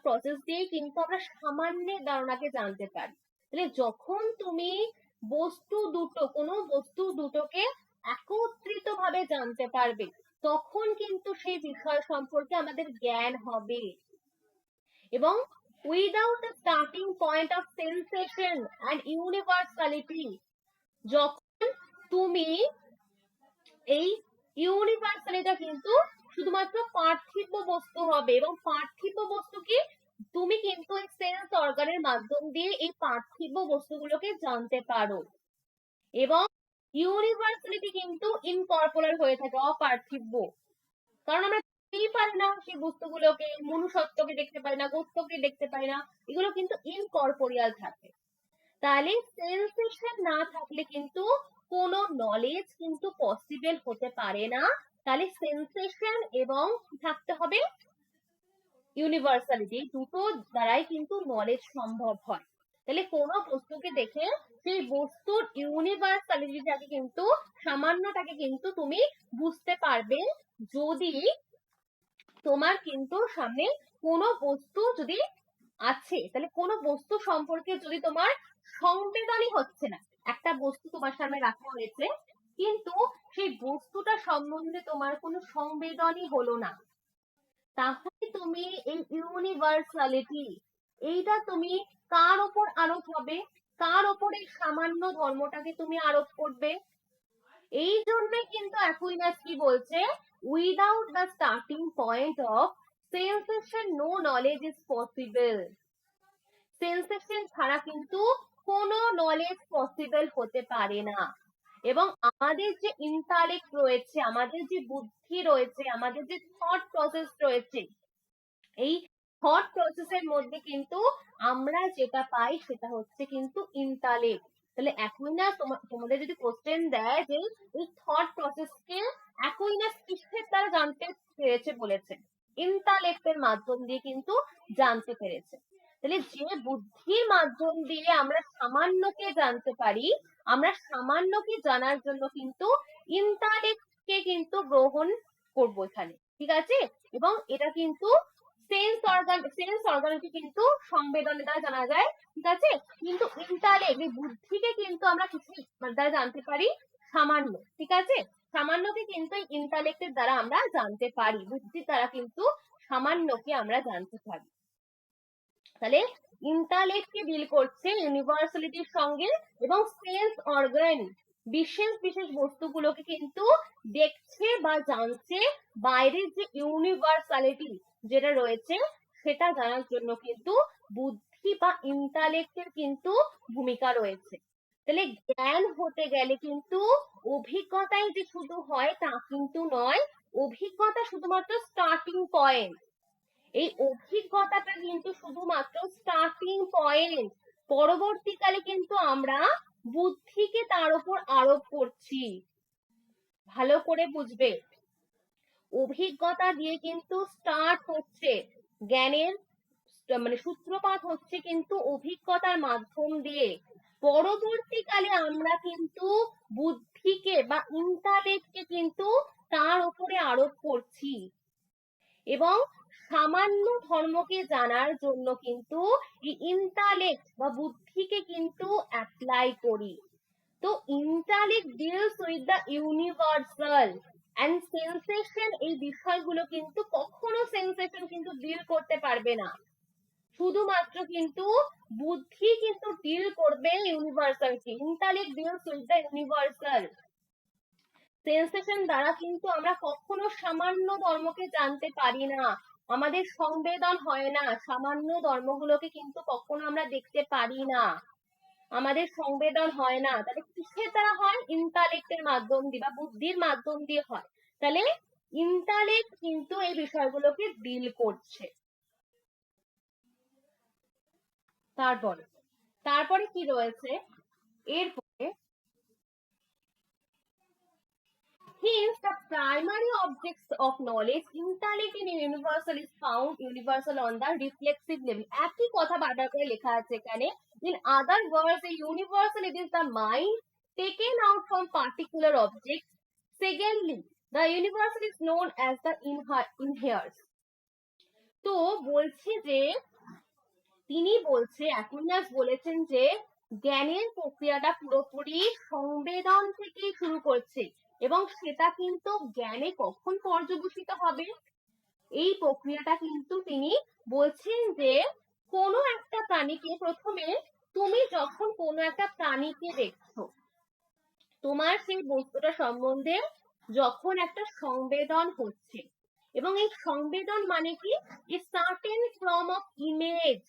প্রসেস দিয়ে কিন্তু আমরা সামান্য ধারণাকে জানতে পারি। তাহলে যখন তুমি কোনো বস্তু দুটোকে একত্রিত ভাবে জানতে পারবে, তখন কিন্তু সেই বিষয় সম্পর্কে আমাদের জ্ঞান হবে। এবং without the starting point of sensation and universality, যখন তুমি এই ইউনিভার্সালিটা কিন্তু শুধুমাত্র পার্থিব বস্তু হবে, এবং পার্থিব বস্তু কি, তুমি কিন্তু এই সেন্স অর্গানের মাধ্যম দিয়ে এই পার্থিব বস্তুগুলোকে জানতে পারো। এবং ইউনিভার্সালিটি কিন্তু ইনকর্পোরাল হয়ে থাকে, অপার্থিব, কারণ আমরা দেখতেই পারি না সেই বস্তুগুলোকে, মনুষ্যত্বকে দেখতে পাই না, গোত্রকে দেখতে পাই না, এগুলো কিন্তু ইনকর্পোরিয়াল থাকে। তাহলে সেন্সেশন না থাকলে কিন্তু কোনো নলেজ কিন্তু পসিবল হতে পারে না। তাহলে সেন্সেশন এবং থাকতে হবে ইউনিভার্সালিটি, দুটো দ্বারাই কিন্তু নলেজ সম্ভব হয়। তাহলে কোনো বস্তুকে দেখে সেই বস্তুর ইউনিভার্সালিটিটাকে কিন্তু, সামান্যটাকে কিন্তু তুমি বুঝতে পারবে, যদি তোমার কিন্তু সামনে কোনো বস্তু যদি আছে, তাহলে কোনো বস্তু সম্পর্কে যদি তোমার সংবেদনই হচ্ছে না, একটা বস্তু তোমার সামনে রাখা হয়েছে কিন্তু সেই বস্তুটা সম্বন্ধে তোমার কোনো সংবেদনই হলো না, তাহলে তুমি এই ইউনিভার্সালিটি, এইটা তুমি কার ওপর আরোপ হবে, কার ওপর এই সামান্য ধর্মটাকে তুমি আরোপ করবে? এই জন্যই কিন্তু অ্যাকুইনাস কি বলছে, without the starting point of sensation no knowledge is possible. Sensation ছাড়া কিন্তু কোনো নলেজ পসিবল হতে পারে না। এবং আমাদের যে ইন্টালেক্ট রয়েছে, আমাদের যে বুদ্ধি রয়েছে, আমাদের যে থট প্রসেস রয়েছে, এই থট প্রসেসের মধ্যে কিন্তু আমরা যেটা পাই সেটা হচ্ছে কিন্তু ইন্টালেক্ট। তাহলে অ্যাকুইনাস তোমাদের যদি কোশ্চেন দেয় যে এই থট প্রসেসকে অ্যাকুইনাস কিসের দ্বারা জানতে পেরেছে, বলেছে ইন্টালেক্টের মাধ্যম দিয়ে কিন্তু জানতে পেরেছে। তাহলে যে বুদ্ধির মাধ্যম দিয়ে আমরা সামান্যকে জানতে পারি, আমরা সামান্যকে জানার জন্য কিন্তু ইন্টালেক্টকে কিন্তু গ্রহণ করবো এখানে, ঠিক আছে? এবং এটা কিন্তু সেন্স অর্গানকে কিন্তু সংবেদনের দ্বারা জানা যায়, ঠিক আছে? কিন্তু ইন্টালেক্ট, এই বুদ্ধিকে কিন্তু আমরা কিছু দ্বারা জানতে পারি, সামান্য, ঠিক আছে? সামান্যকে কিন্তু ইন্টালেক্টের দ্বারা আমরা জানতে পারি, বুদ্ধির দ্বারা কিন্তু সামান্যকে আমরা জানতে পারি। তাহলে ইন্টালেক্ট কে ডিল করছে ইউনিভার্সালিটির সঙ্গে, এবং সেন্স অর্গান বিশেষ বিশেষ বস্তুগুলোকে কিন্তু দেখছে বা জানছে, বাইরের যে ইউনিভার্সালিটি যেটা রয়েছে সেটা জানার জন্য কিন্তু বুদ্ধি বা ইন্টালেক্টের কিন্তু ভূমিকা রয়েছে। তাহলে জ্ঞান হতে গেলে কিন্তু অভিজ্ঞতাই যে শুধু হয় তা কিন্তু নয়, অভিজ্ঞতা শুধুমাত্র স্টার্টিং পয়েন্ট। এই অভিজ্ঞতাটা কিন্তু শুধুমাত্র স্টার্টিং পয়েন্ট, পরবর্তীকালে কিন্তু আমরা বুদ্ধিকে তার উপর আরোপ করছি। ভালো করে বুঝবে, অভিজ্ঞতা দিয়ে কিন্তু স্টার্ট হচ্ছে জ্ঞানের, মানে সূত্রপাত হচ্ছে কিন্তু অভিজ্ঞতার মাধ্যম দিয়ে। পরবর্তীকালে আমরা কিন্তু বুদ্ধিকে বা ইন্টালেক্টকে কিন্তু তার উপরে আরোপ করছি, এবং সামান্য ধর্মকে জানার জন্য কিন্তু এই ইন্টালেক্ট বা বুদ্ধিকে কিন্তু অ্যাপ্লাই করি। তো intellect deals with the universal and sensation, এই বিষয়গুলো কিন্তু কখনো সেন্সেশন কিন্তু ডিল করতে পারবে না, শুধুমাত্র কিন্তু বুদ্ধি কিন্তু ডিল করবে ইউনিভার্সালকে। Intellect deals with the universal, sensation দ্বারা কিন্তু আমরা কখনো সামান্য ধর্মকে জানতে পারি না, আমাদের সংবেদন হয় না, সামান্য ধর্মগুলোকে কিন্তু কখনো আমরা দেখতে পারি না, আমাদের সংবেদন হয় না। তাহলে কিসের দ্বারা হয়? ইন্টালেক্টের মাধ্যম দিয়ে বা বুদ্ধির মাধ্যম দিয়ে হয়। তাহলে ইন্টালেক্ট কিন্তু এই বিষয়গুলোকে ডিল করছে। তারপরে কি রয়েছে এরপরে, hence the primary objects of knowledge, intellect in universal is found universal on the reflexive level। একই কথা বারবার করে লেখা আছে এখানে। In other words, a universal, it is the mind taken out from particular objects. Secondly, the universal is known as the inheres। তো বলছি যে তিনি বলছে অ্যাকুইনাস বলেছেন যে জ্ঞানের প্রক্রিয়াটা পুরোপুরি সংবেদন থেকে শুরু করছে এবং সেটা কিন্তু জ্ঞানে কখন পর্যবসিত হবে এই প্রক্রিয়াটা কিন্তু তিনি বলছেন যে কোনো একটা প্রাণীকে প্রথমে তুমি যখন কোনো একটা প্রাণীকে দেখছো তোমার সেই বস্তুটা সম্বন্ধে যখন একটা সংবেদন হচ্ছে এবং এই সংবেদন মানে কি সার্টেন ফর্ম অফ ইমেজ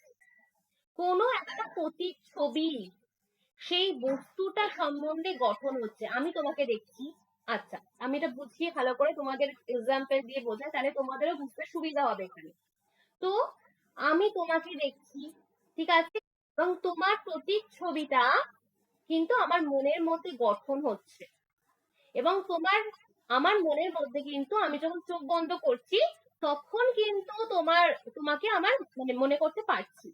কোনো একটা প্রতিচ্ছবি সেই বস্তুটা সম্বন্ধে গঠন হচ্ছে আমি তোমাকে দেখছি আচ্ছা আমি এটা বুঝিয়ে ভালো করে তোমাদের এক্সাম্পল দিয়ে বোঝাই তাহলে তোমাদেরও বুঝতে সুবিধা হবে এখানে তো আমি তোমাকে দেখছি ঠিক আছে এবং তোমার প্রতিচ্ছবিটা কিন্তু আমার মনের মধ্যে গঠন হচ্ছে এবং আমার মনের মধ্যে কিন্তু আমি যখন চোখ বন্ধ করছি তখন কিন্তু তোমাকে আমার মানে মনে করতে পারছি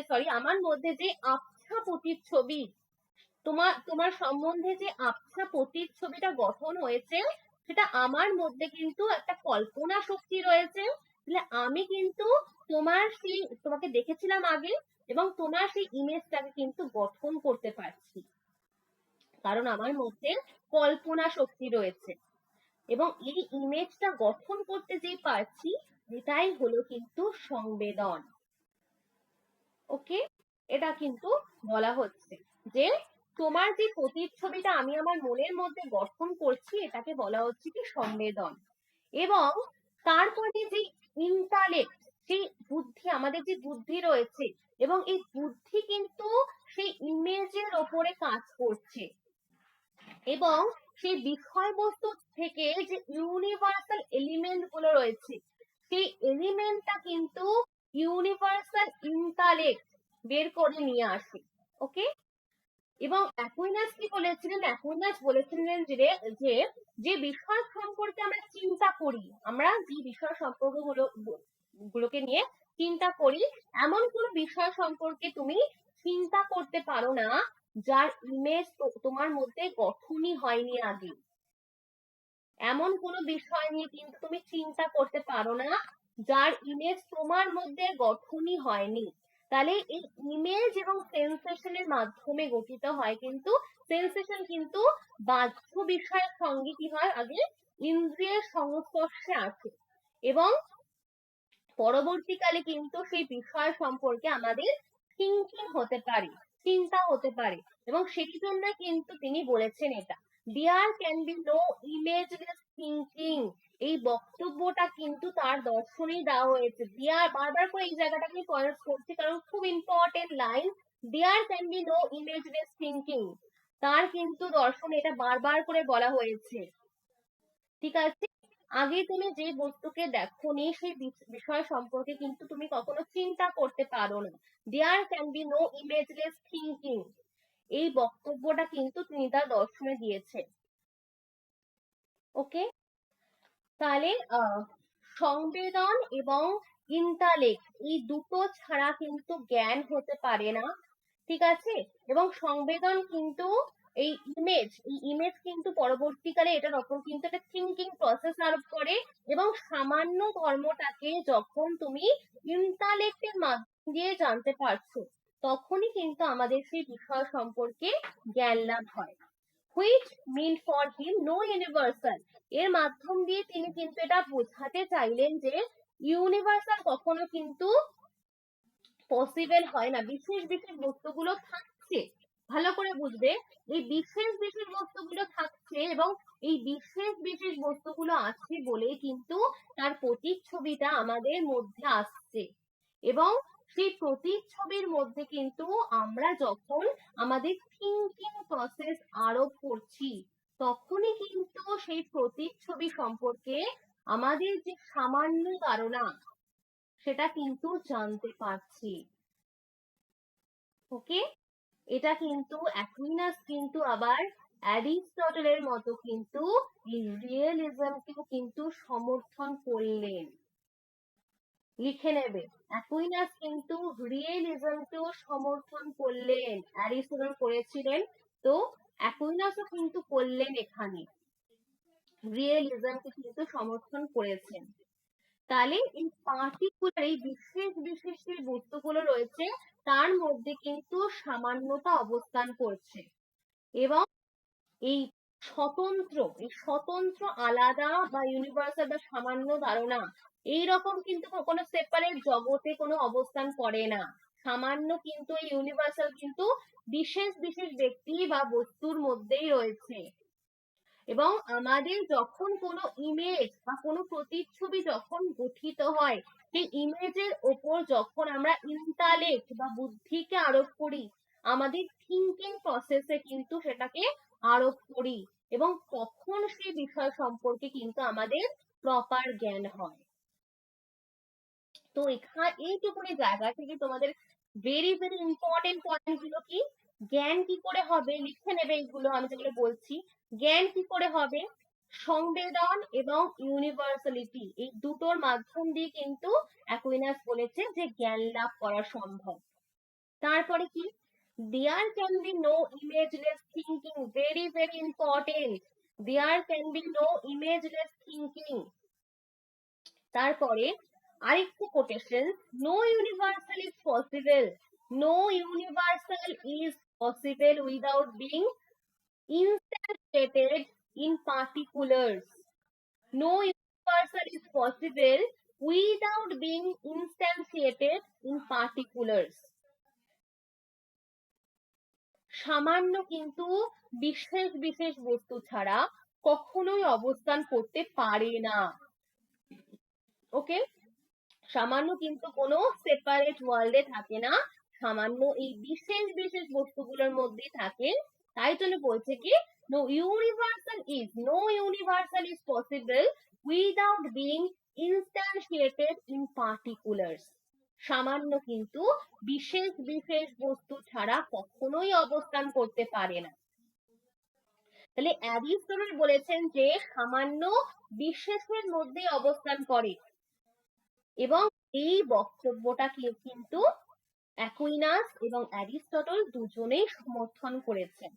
তাহলে আমার মধ্যে যে আবছা প্রতিচ্ছবি তোমার সম্বন্ধে যে আবছা প্রতিচ্ছবিটা গঠন হয়েছে সেটা আমার মধ্যে কিন্তু একটা কল্পনা শক্তি রয়েছে তাহলে আমি কিন্তু তোমাকে দেখেছিলাম আগে এবং তোমার সেই ইমেজটাকে কিন্তু গঠন করতে পারছি কারণ আমার মধ্যে কল্পনা শক্তি রয়েছে এবং এই ইমেজটা গঠন করতে যে পারছি এটাই হলো কিন্তু সংবেদন ওকে এটা কিন্তু বলা হচ্ছে যে তোমার যে প্রতিচ্ছবিটা আমি আমার মনের মধ্যে গঠন করছি এটাকে বলা হচ্ছে কি সংবেদন এবং তারপরে যে ইন্টালেক্ট সেই বুদ্ধি আমাদের যে বুদ্ধি রয়েছে এবং এই বুদ্ধি কিন্তু সেই ইমেজের ওপরে কাজ করছে এবং সেই বিষয়বস্তু থেকে যে ইউনিভার্সাল এলিমেন্ট গুলো রয়েছে সেই এলিমেন্টটা কিন্তু ইউনিভার্সাল ইন্টালেক্ট বের করে নিয়ে আসে ওকে এবং অ্যাকুইনাস কি বলেছিলেন অ্যাকুইনাস বলেছিলেন যে যে যে বিষয় সম্পর্কে আমরা চিন্তা করি আমরা যে বিষয় সম্পর্ক গুলোকে নিয়ে চিন্তা করি এমন কোন বিষয় সম্পর্কে তুমি চিন্তা করতে পারো না যার ইমেজ তোমার মধ্যে গঠনই হয়নি আগে এমন কোন বিষয় নিয়ে কিন্তু তুমি চিন্তা করতে পারো না যার ইমেজ তোমার মধ্যে গঠনই হয়নি তাহলে এই ইমেজ এবং সেন্সেশনের মাধ্যমে গঠিত হয় কিন্তু সেন্সেশন কিন্তু বাহ্য বিষয়ের সঙ্গে কি হয় আগে ইন্দ্রিয়ের সংস্পর্শে আসে এবং পরবর্তীকালে কিন্তু সেই বিষয় সম্পর্কে আমাদের থিঙ্কিং হতে পারে চিন্তা হতে পারে এবং সেই জন্য কিন্তু তিনি বলেছেন এটা there can be no imageless thinking এই বক্তব্যটা কিন্তু তার দর্শনেই দেওয়া হয়েছে দেয়ার বারবার করে এই জায়গাটাকে আমি পয়েন্ট করছি কারণ খুব important line there can be no imageless thinking তার কিন্তু দর্শনে এটা বারবার করে বলা হয়েছে ঠিক আছে আগে তুমি যে বস্তুকে দেখোনি সেই বিষয় সম্পর্কে কিন্তু তুমি কখনো চিন্তা করতে পারো না there can be no imageless thinking এই বক্তব্যটা কিন্তু তিনি তার দর্শনে দিয়েছেন ওকে তাহলে সংবেদন এবং ইন্টালেক্ট এই দুটো ছাড়া কিন্তু জ্ঞান হতে পারে না ঠিক আছে এবং সংবেদন কিন্তু এই ইমেজ কিন্তু পরবর্তীকালে এটার ওপর কিন্তু একটা থিঙ্কিং প্রসেস আরোপ করে এবং সামান্য ধর্মটাকে যখন তুমি ইন্টালেক্টের মাধ্যম দিয়ে জানতে পারছো তখনই কিন্তু আমাদের সেই বিষয় সম্পর্কে জ্ঞান লাভ হয় which mean for him no universal এর মাধ্যম দিয়ে তিনি কিন্তু এটা বোঝাতে চাইলেন যে ইউনিভার্সাল কখনো কিন্তু পসিবল হয় না বিশেষ বিশেষ বস্তুগুলো থাকছে ভালো করে বুঝবে এই বিশেষ বিশেষ বস্তুগুলো থাকছে এবং এই বিশেষ বিশেষ বস্তুগুলো আছে বলে কিন্তু তার প্রতিচ্ছবিটা আমাদের মধ্যে আসছে এবং সেই প্রতিচ্ছবির মধ্যে কিন্তু আমরা যখন আমাদের থিঙ্কিং প্রসেস আরোপ করছি তখনই কিন্তু সেই প্রতিচ্ছবি সম্পর্কে আমাদের যে সামান্য ধারণা সেটা কিন্তু জানতে পারছি ওকে এটা কিন্তু অ্যাকুইনাস কিন্তু আবার অ্যারিস্টটলের মতো কিন্তু এই রিয়েলিজমকেও কিন্তু সমর্থন করলেন লিখে নেবে অ্যাকুইনাস কিন্তু রিয়েলিজমকেও সমর্থন করলেন অ্যারিস্টটল করেছিলেন তো অ্যাকুইনাসও কিন্তু করলেন এখানে রিয়েলিজমকে কিন্তু সমর্থন করেছেন তাহলে এই পার্টিকুলার এই বিশেষ বিশেষ যে বস্তুগুলো রয়েছে তার মধ্যে কিন্তু সামান্যতা অবস্থান করছে, এবং এই স্বতন্ত্র আলাদা বা ইউনিভার্সাল বা সামান্য ধারণা এইরকম কিন্তু কোনো সেপারেট জগতে কোনো অবস্থান করে না। সামান্য কিন্তু এই ইউনিভার্সাল কিন্তু বিশেষ বিশেষ ব্যক্তি বা বস্তুর মধ্যেই রয়েছে। এবং আমাদের যখন কোনো ইমেজ বা কোনো প্রতিচ্ছবি যখন গঠিত হয়, সেই ইমেজের ওপর যখন আমরা ইন্টালেক্ট বা বুদ্ধিকে আরোপ করি, আমাদের থিঙ্কিং প্রসেসে কিন্তু সেটাকে আরোপ করি, এবং তখন সেই বিষয় সম্পর্কে কিন্তু আমাদের প্রপার জ্ঞান হয়। তো এইটুকুনি জায়গা থেকে তোমাদের ভেরি ভেরি ইম্পর্টেন্ট পয়েন্ট গুলো কি, জ্ঞান কি করে হবে, লিখে নেবে এইগুলো আমি যেগুলো বলছি। জ্ঞান কি করে হবে, সংবেদন এবং ইউনিভার্সালিটি এই দুটোর মাধ্যম দিয়ে কিন্তু অ্যাকুইনাস বলেছে যে জ্ঞান লাভ করা সম্ভব। তারপরে কি, there can be no imageless thinking, very very important, there can be no imageless thinking. তারপরে আরেকটি quotation, no universal is possible, no universal is possible without being instantiated in particulars. No universal is possible without being instantiated in particulars. সামান্য কিন্তু বিশেষ বিশেষ বস্তু ছাড়া কখনোই অবস্থান করতে পারে না। ওকে, সামান্য কিন্তু কোনো সেপারেট ওয়ার্ল্ডে থাকে না, সামান্য এই বিশেষ বিশেষ বস্তুগুলোর মধ্যেই থাকে। তাই জন্য বলছে কি, no universal is possible without being instantiated in particulars. সামান্য কিন্তু বিশেষ বিশেষ বস্তু ছাড়া কখনোই অবস্থান করতে পারে না। তাহলে অ্যারিস্টটল বলেছেন যে সামান্য বিশেষের মধ্যে অবস্থান করে, এবং এই বক্তব্যটাকে কিন্তু অ্যাকুইনাস এবং অ্যারিস্টটল দুজনেই সমর্থন করেছেন।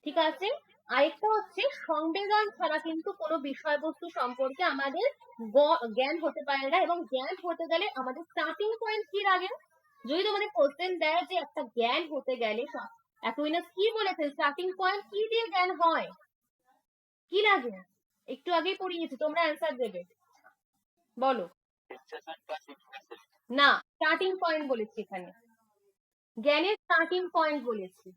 ঠিক আছে, আরেকটা হচ্ছে সংবেদন ছাড়া কিন্তু কোনো বিষয়বস্তু সম্পর্কে আমাদের জ্ঞান হতে পারে না, এবং জ্ঞান হতে গেলে আমাদের স্টার্টিং পয়েন্ট কি লাগে, যদি তোমাদের কোশ্চেন দেয় যে একটা জ্ঞান হতে গেলে অ্যাকুইনাস কি বলেছে, স্টার্টিং পয়েন্ট কি দিয়ে জ্ঞান হয়, কি লাগে, একটু আগেই পড়িয়েছি, তোমরা অ্যান্সার দেবে, বলো। না, স্টার্টিং পয়েন্ট বলেছি, এখানে জ্ঞানের স্টার্টিং পয়েন্ট বলেছি,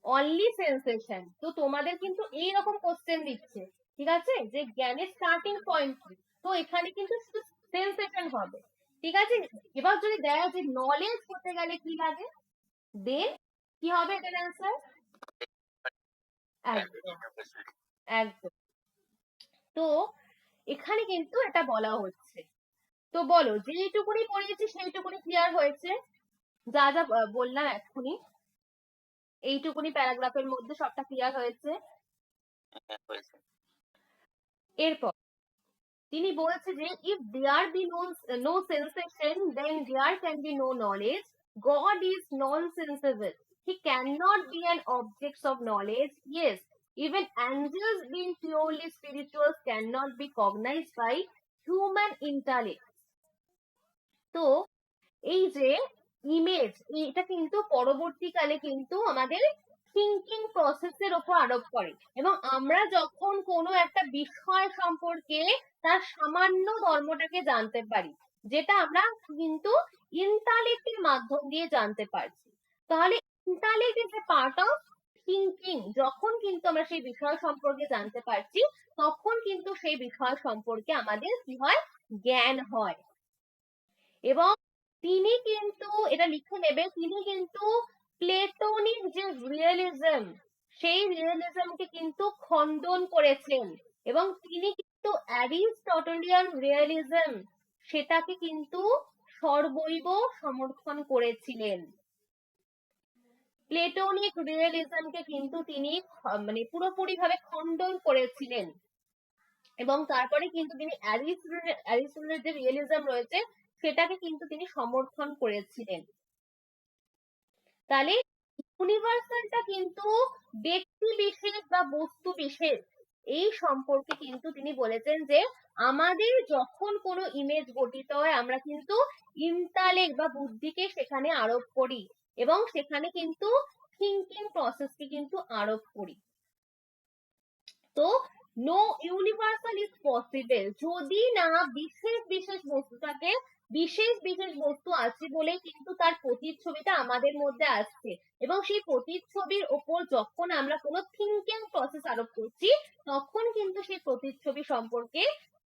অনলি সেন্সেশন। তো তোমাদের কিন্তু এইরকম কোশ্চেন দিচ্ছে, ঠিক আছে, যে জ্ঞানের স্টার্টিং পয়েন্ট কি, তো এখানে কিন্তু সেন্সেশন হবে। ঠিক আছে, এবার যদি দেয় যে নলেজ হতে গেলে কি লাগে, দেন কি হবে এটার অ্যান্সার, একদম। তো এখানে কিন্তু এটা বলা হচ্ছে। তো বলো, যেইটুকুনি পড়িয়েছি সেইটুকুনি ক্লিয়ার হয়েছে, যা যা বললাম এক্ষুনি, এইটুকুনি প্যারাগ্রাফের মধ্যে সবটা ক্লিয়ার হয়েছে। এরপর তিনি বলছে যে if there be no sensation then there can be no knowledge. God is non-sensible, he cannot be an object of knowledge. Yes, even angels being purely spiritual cannot be cognized by human intellect. তো এই যে image, এটা কিন্তু পরবর্তীকালে কিন্তু আমাদের thinking প্রসেসের উপর আরোপ করে, এবং আমরা যখন কোনো একটা বিষয় সম্পর্কে তার সামান্য ধর্মটাকে জানতে পারি, যেটা আমরা কিন্তু ইন্টালেক্টের মাধ্যম দিয়ে জানতে পারছি, তাহলে intellect is a part of thinking. যখন কিন্তু আমরা সেই বিষয় সম্পর্কে জানতে পারছি, তখন কিন্তু সেই বিষয় সম্পর্কে আমাদের কি হয়, জ্ঞান হয়। এবং তিনি কিন্তু, এটা লিখে নেবে, তিনি কিন্তু প্লেটোনিক যে রিয়েলিজম, সেই রিয়েলিজমকে কিন্তু খণ্ডন করেছেন, এবং তিনি কিন্তু অ্যারিস্টটলিয়ান রিয়েলিজম সেটাকে কিন্তু সর্বৈব সমর্থন করেছিলেন। প্লেটোনিক রিয়েলিজমকে কিন্তু তিনি মানে পুরোপুরি ভাবে খণ্ডন করেছিলেন, এবং তারপরে কিন্তু তিনি অ্যারিস্টটলের যে রিয়েলিজম রয়েছে সেটাকে কিন্তু তিনি সমর্থন করেছিলেন। তাহলে ইউনিভার্সালটা কিন্তু ব্যক্তি বিশেষ বা বস্তু বিশেষ এই সম্পর্কে কিন্তু তিনি বলেছেন যে আমাদের যখন কোনো ইমেজ গঠিত হয় আমরা কিন্তু ইন্টালেক্ট বা বুদ্ধিকে সেখানে আরোপ করি এবং সেখানে কিন্তু থিঙ্কিং প্রসেসকে কিন্তু আরোপ করি। তো নো ইউনিভার্সাল ইজ পসিবল, যদি না বিশেষ বিশেষ বস্তুটাকে বিশেষ বিশেষ বস্তু আছে বলে কিন্তু তার প্রতিচ্ছবিটা আমাদের মধ্যে আসছে এবং সেই প্রতিচ্ছবির ওপর যখন আমরা কোনো থিঙ্কিং প্রসেস আরোপ করছি তখন কিন্তু সেই প্রতিচ্ছবি সম্পর্কে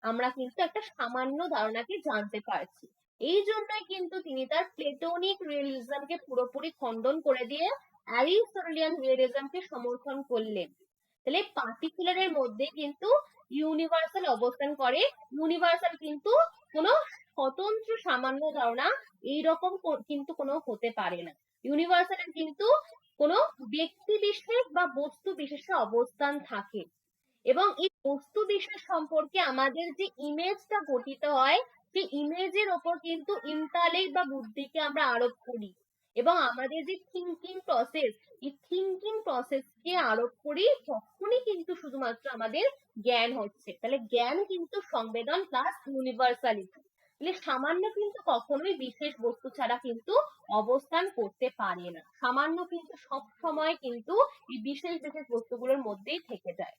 আমরা কিন্তু একটা সামান্য ধারণাকে জানতে পারছি। এই জন্যই কিন্তু তিনি তার প্লেটোনিক রিয়েলিজমকে পুরোপুরি খণ্ডন করে দিয়ে অ্যারিস্টটলিয়ান রিয়েলিজমকে সমর্থন করলেন। তাহলে পার্টিকুলার এর মধ্যে কিন্তু ইউনিভার্সাল অবস্থান করে। ইউনিভার্সাল কিন্তু কোনো স্বতন্ত্র সামান্য ধারণা এইরকম কিন্তু কোনো হতে পারে না। ইউনিভার্সালের কিন্তু কোনো ব্যক্তি বিশেষ বা বস্তু বিশেষে অবস্থান থাকে এবং এই বস্তু বিশেষ সম্পর্কে আমাদের যে ইমেজটা গঠিত হয় সেই ইমেজের ওপর কিন্তু ইন্টালেক্ট বা বুদ্ধিকে আমরা আরোপ করি এবং আমাদের যে থিঙ্কিং প্রসেস এই থিঙ্কিং প্রসেসকে আরোপ করি তখনই কিন্তু শুধুমাত্র আমাদের জ্ঞান হচ্ছে। তাহলে জ্ঞান কিন্তু সংবেদন প্লাস ইউনিভার্সালিটি, তাহলে সামান্য কিন্তু কখনোই বিশেষ বস্তু ছাড়া কিন্তু অবস্থান করতে পারে না। সামান্য কিন্তু সব সময় কিন্তু এই বিশেষ বিশেষ বস্তুগুলোর মধ্যেই থেকে যায়।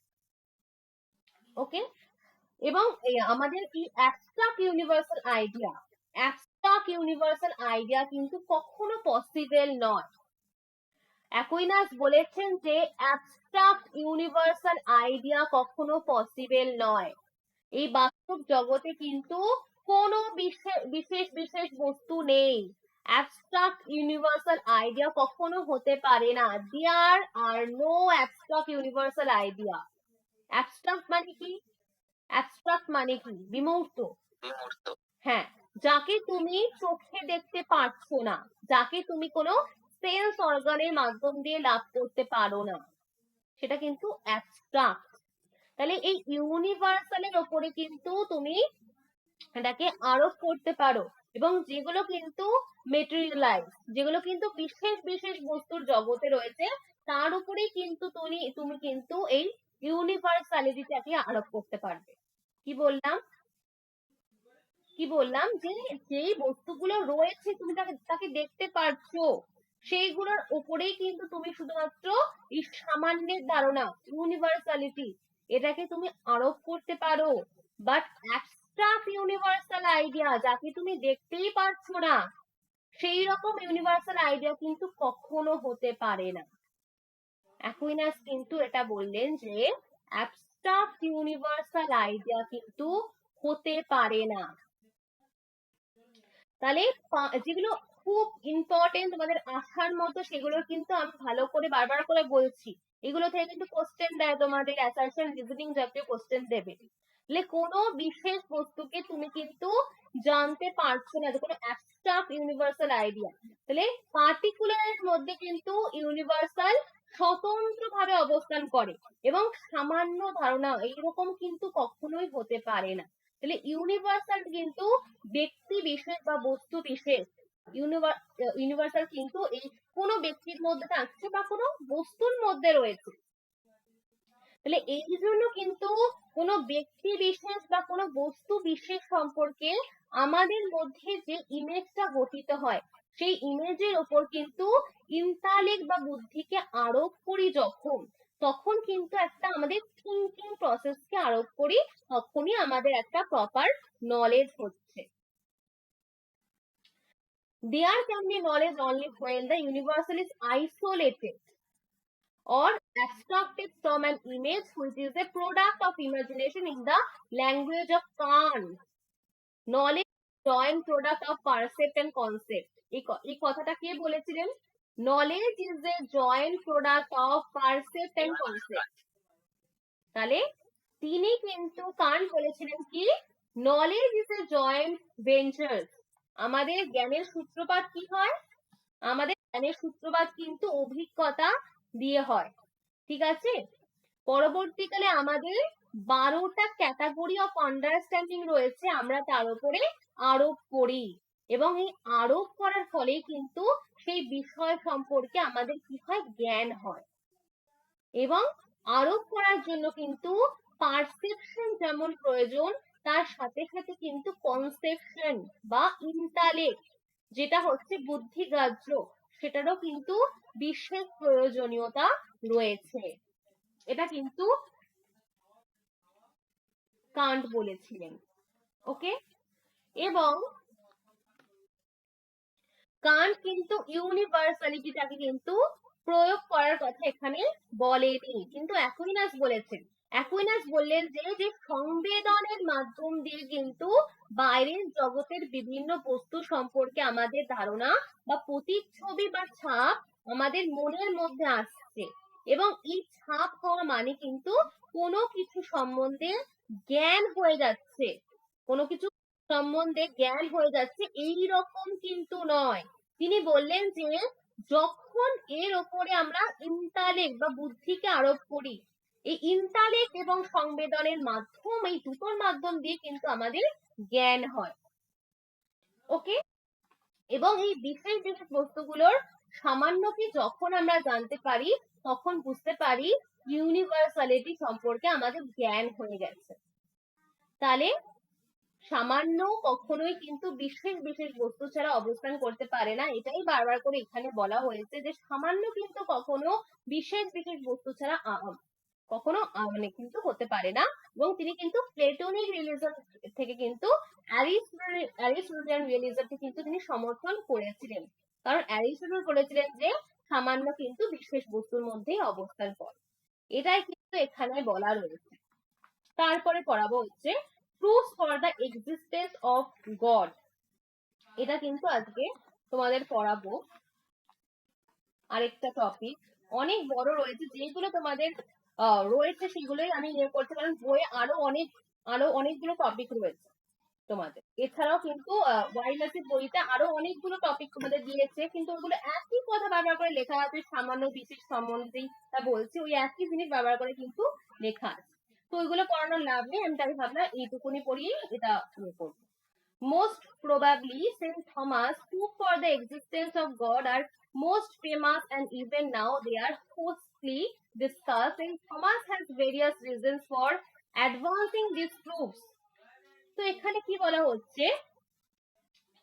ওকে, এবং আমাদের এই অ্যাবস্ট্রাক্ট ইউনিভার্সাল আইডিয়া কিন্তু কখনো পসিবল নয়। অ্যাকুইনাস বলেছেন যে অ্যাবস্ট্রাক্ট ইউনিভার্সাল আইডিয়া কখনো পসিবল নয়। এই বাস্তব জগতে কিন্তু কোনো বিশেষ বিশেষ বস্তু নেই। অ্যাবস্ট্রাক্ট ইউনিভার্সাল আইডিয়া কখনো হতে পারে না। There are no abstract universal idea. Abstract মানে কি? অ্যাবস্ট্রাক্ট মানে কি? বিমূর্ত। হ্যাঁ, যাকে তুমি চোখে দেখতে পারছো না, যাকে তুমি কোনো সেন্স অর্গানের মাধ্যম দিয়ে লাভ করতে পারো না, সেটা কিন্তু অ্যাবস্ট্রাক্ট। তাহলে এই ইউনিভার্সালের ওপরে কিন্তু তুমি এটাকে আরোপ করতে পারো এবং যেগুলো কিন্তু মেটেরিয়ালাইজ, যেগুলো কিন্তু বিশেষ বিশেষ বস্তুর জগতে রয়েছে তার উপরেই কিন্তু তুমি কিন্তু এই ইউনিভার্সালিটিটাকে আরোপ করতে পারবে। কি বললাম যে যেই বস্তুগুলো রয়েছে তুমি তাকে দেখতে পারছো সেইগুলোর উপরেই কিন্তু তুমি শুধুমাত্র এই সামান্যের ধারণা ইউনিভার্সালিটি এটাকে তুমি আরোপ করতে পারো। বাট অ্যাবস্ট্রাক্ট ইউনিভার্সাল আইডিয়া যাকে তুমি দেখতেই পারছো না সেই রকম ইউনিভার্সাল আইডিয়া কিন্তু কখনো হতে পারে না। অ্যাকুইনাস কিন্তু এটা বললেন যে অ্যাবস্ট্রাক্ট ইউনিভার্সাল আইডিয়া কিন্তু হতে পারে না। তাহলে যেগুলো খুব ইম্পর্টেন্ট তোমাদের আসার মতো সেগুলো কিন্তু আমি ভালো করে বারবার করে বলছি। এগুলো থেকে কিন্তু কোশ্চেন দেয়, তোমাদের অ্যাসারশন রিজনিং জাতীয় কোশ্চেন দেবে। তাহলে কোনো বিশেষ বস্তুকে তুমি কিন্তু জানতে পারছো না, যে কোনো অ্যাবস্ট্রাক্ট ইউনিভার্সাল আইডিয়া। তাহলে পার্টিকুলারের মধ্যে কিন্তু ইউনিভার্সাল স্বতন্ত্রভাবে অবস্থান করে এবং সামান্য ধারণা এইরকম কিন্তু কখনোই হতে পারে না। তাহলে ইউনিভার্সাল কিন্তু ব্যক্তি বিশেষ বা বস্তু বিশেষ, ইউনিভার্সাল কিন্তু এই কোনো ব্যক্তির মধ্যে থাকছে বা কোনো বস্তুর মধ্যে রয়েছে। তাহলে এই জন্য কিন্তু কোনো ব্যক্তি বিশেষ বা কোনো বস্তু বিশেষ সম্পর্কে আমাদের মধ্যে যে ইমেজটা গঠিত হয় সেই ইমেজের ওপর কিন্তু ইন্টালেক্ট বা বুদ্ধিকে আরোপ করি যখন, তখন কিন্তু একটা আমাদের থিঙ্কিং প্রসেসকে আরোপ করি, তখনই আমাদের একটা প্রপার নলেজ হচ্ছে। There can be knowledge only when the universal is isolated or abstracted from an image which is a product of imagination in the language of Kant. Knowledge is joint product of percept and concept. এই কথাটা কে বলেছিলেন? Knowledge is a joint product of percept and concept. তাহলে তিনি কিন্তু Kant বলেছিলেন কি? Knowledge is a joint venture. আমাদের জ্ঞানের সূত্রপাত কি হয়? আমাদের জ্ঞানের সূত্রপাত কিন্তু অভিজ্ঞতা দিয়ে হয়, ঠিক আছে? পরবর্তীকালে আমাদের 12টা ক্যাটাগরি অফ আন্ডারস্ট্যান্ডিং রয়েছে, আমরা তার উপরে আরোপ করি এবং এই আরোপ করার ফলে কিন্তু সেই বিষয় সম্পর্কে আমাদের কি হয়? জ্ঞান হয়। এবং আরোপ করার জন্য কিন্তু পারসেপশন যেমন প্রয়োজন, তার সাথে সাথে কিন্তু কনসেপশন বা ইন্টালেক্ট, যেটা হচ্ছে বুদ্ধিগ্রাহ্য, সেটারও কিন্তু বিশেষ প্রয়োজনীয়তা রয়েছে। এটা কিন্তু কান্ট বলেছিলেন। ওকে, এবং কান্ট কিন্তু ইউনিভার্সালিটিটাকে কিন্তু প্রয়োগ করার কথা এখানে বলেনি, কিন্তু অ্যাকুইনাস বলেছেন। অ্যাকুইনাস বললেন যে যে সংবেদনের মাধ্যম দিয়ে কিন্তু বাইরের জগতের বিভিন্ন বস্তু সম্পর্কে আমাদের ধারণা বা প্রতিচ্ছবি বা ছাপ আমাদের মনের মধ্যে আসছে, এবং এই ছাপ হওয়া মানে কিন্তু কোনো কিছু সম্বন্ধে জ্ঞান হয়ে যাচ্ছে, কোনো কিছু সম্বন্ধে জ্ঞান হয়ে যাচ্ছে, এই রকম কিন্তু নয়। তিনি বললেন যে যখন এর ওপরে আমরা ইন্টালেক্ট বা বুদ্ধিকে আরোপ করি, এই ইন্টালেক্ট এবং সংবেদনের মাধ্যম, এই দুটোর মাধ্যম দিয়ে কিন্তু আমাদের জ্ঞান হয়। ওকে, এবং এই বিশেষ বিশেষ বস্তুগুলোর সামান্যকে যখন আমরা জানতে পারি, তখন বুঝতে পারি ইউনিভার্সালিটি সম্পর্কে আমাদের জ্ঞান হয়ে গেছে। তাহলে সামান্য কখনোই কিন্তু বিশেষ বিশেষ বস্তু ছাড়া অবস্থান করতে পারে না, এটাই বারবার করে এখানে বলা হয়েছে যে সামান্য কিন্তু কখনো বিশেষ বিশেষ বস্তু ছাড়া কখনো মানে কিন্তু হতে পারে না। এবং তিনি কিন্তু প্লেটোনিক রিয়েলিজম থেকে কিন্তু অ্যারিস্টটলিয়ান রিয়েলিজমকে কিন্তু তিনি সমর্থন করেছিলেন, কারণ অ্যারিস্টটল বলেছিলেন যে সামান্য কিন্তু বিশেষ বস্তুর মধ্যেই অবস্থান করে। এটাই কিন্তু এখানে বলা রয়েছে। তারপরে পড়াবো হচ্ছে proof for the existence of god. এটা কিন্তু আজকে তোমাদের পড়াবো আরেকটা টপিক, অনেক বড় রয়েছে, যেগুলো তোমাদের রয়েছে সেগুলোই আমি ইয়ে করতে, কারণ বইয়ে আরো অনেকগুলো টপিক রয়েছে তোমাদের। এছাড়াও কিন্তু ওয়াইল্ডলাইফের বইতে আরো অনেকগুলো টপিক তোমাদের দিয়েছে, কিন্তু ওগুলো একই কথা বারবার করে লেখা আছে, সামান্য বিশেষ সম্বন্ধেই তা বলছি, ওই একই জিনিস বারবার করে কিন্তু লেখা আছে, তো ওইগুলো পড়ানোর লাভ নেই, আমি তাই ভাবলাম এইটুকুনি পড়িয়ে এটা ইয়ে করবো। Most probably, Saint Thomas, proof for the existence of God are most famous, and even now they are hotly discussed. And Thomas has various reasons for advancing these proofs. তো এখানে কি বলা হচ্ছে,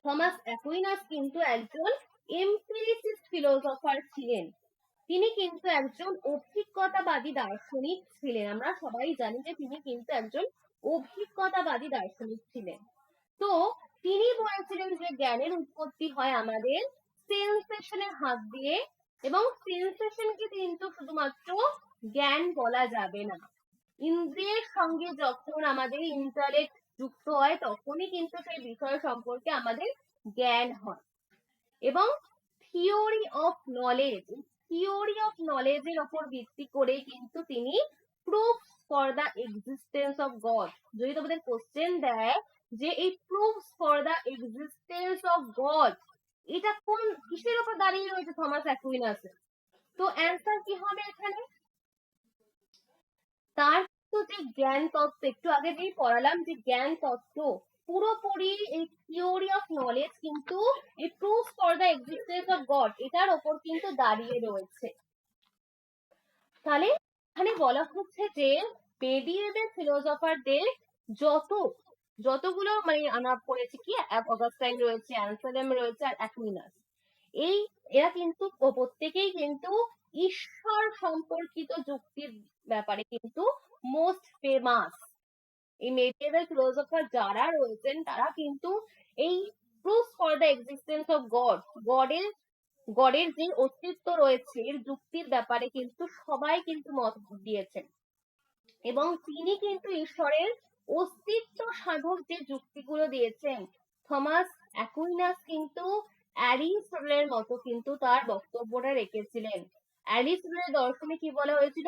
থমাস অ্যাকুইনাস কিন্তু একজন এমপিরিসিস্ট philosopher ছিলেন, তিনি কিন্তু একজন অভিজ্ঞতাবাদী দার্শনিক ছিলেন। আমরা সবাই জানি যে তিনি কিন্তু একজন অভিজ্ঞতাবাদী দার্শনিক ছিলেন। তো তিনি বলেছিলেন যে জ্ঞানের উৎপত্তি হয় আমাদের সেন্সেশনের হাত দিয়ে, এবং সেন্সেশনকে কিন্তু শুধুমাত্র জ্ঞান বলা যাবে না, ইন্দ্রিয়ের সঙ্গে যখন আমাদের ইন্টালেক্ট যুক্ত হয় তখনই কিন্তু সেই বিষয় সম্পর্কে আমাদের জ্ঞান হয়। এবং থিওরি অফ নলেজের ওপর ভিত্তি করে কিন্তু তিনি proof for the existence of god, যদি তোমাদের কোশ্চেন দেয় যে এই proof for the existence of god এটা কোন কিসের উপর দাঁড়িয়ে রয়েছে থমাস অ্যাকুইনাসের, তো অ্যান্সার কি হবে এখানে, তার তো যে জ্ঞান তত্ত্ব একটু আগে যেই পড়ালাম, যে জ্ঞান তত্ত্ব পুরোপুরি এই থিওরি অফ নলেজ কিন্তু এই proof for the existence of god এটার ওপর কিন্তু দাঁড়িয়ে রয়েছে। তাহলে এখানে বলা হচ্ছে যে মেডিয়েভেল ফিলোসফারদের যতগুলো মানে আমরা পড়েছি কি, অগাস্টাইন রয়েছে, অ্যানসেলম রয়েছে, আর অ্যাকুইনাস, এরা কিন্তু প্রত্যেকেই কিন্তু ঈশ্বর সম্পর্কিত যুক্তির ব্যাপারে কিন্তু মোস্ট ফেমাস। এই মেডিয়েভেল ফিলোসফার যারা রয়েছেন তারা কিন্তু এই proof for the existence of গডের যে অস্তিত্ব রয়েছে এর যুক্তির ব্যাপারে কিন্তু সবাই কিন্তু মত দিয়েছেন, এবং তিনি কিন্তু ঈশ্বরের অস্তিত্ব সাধক যে যুক্তিগুলো দিয়েছেন, থমাস অ্যাকুইনাস কিন্তু অ্যারিস্টটলের মতো কিন্তু তার বক্তব্যটা রেখেছিলেন। অ্যারিস্টটলের দর্শনে কি বলা হয়েছিল,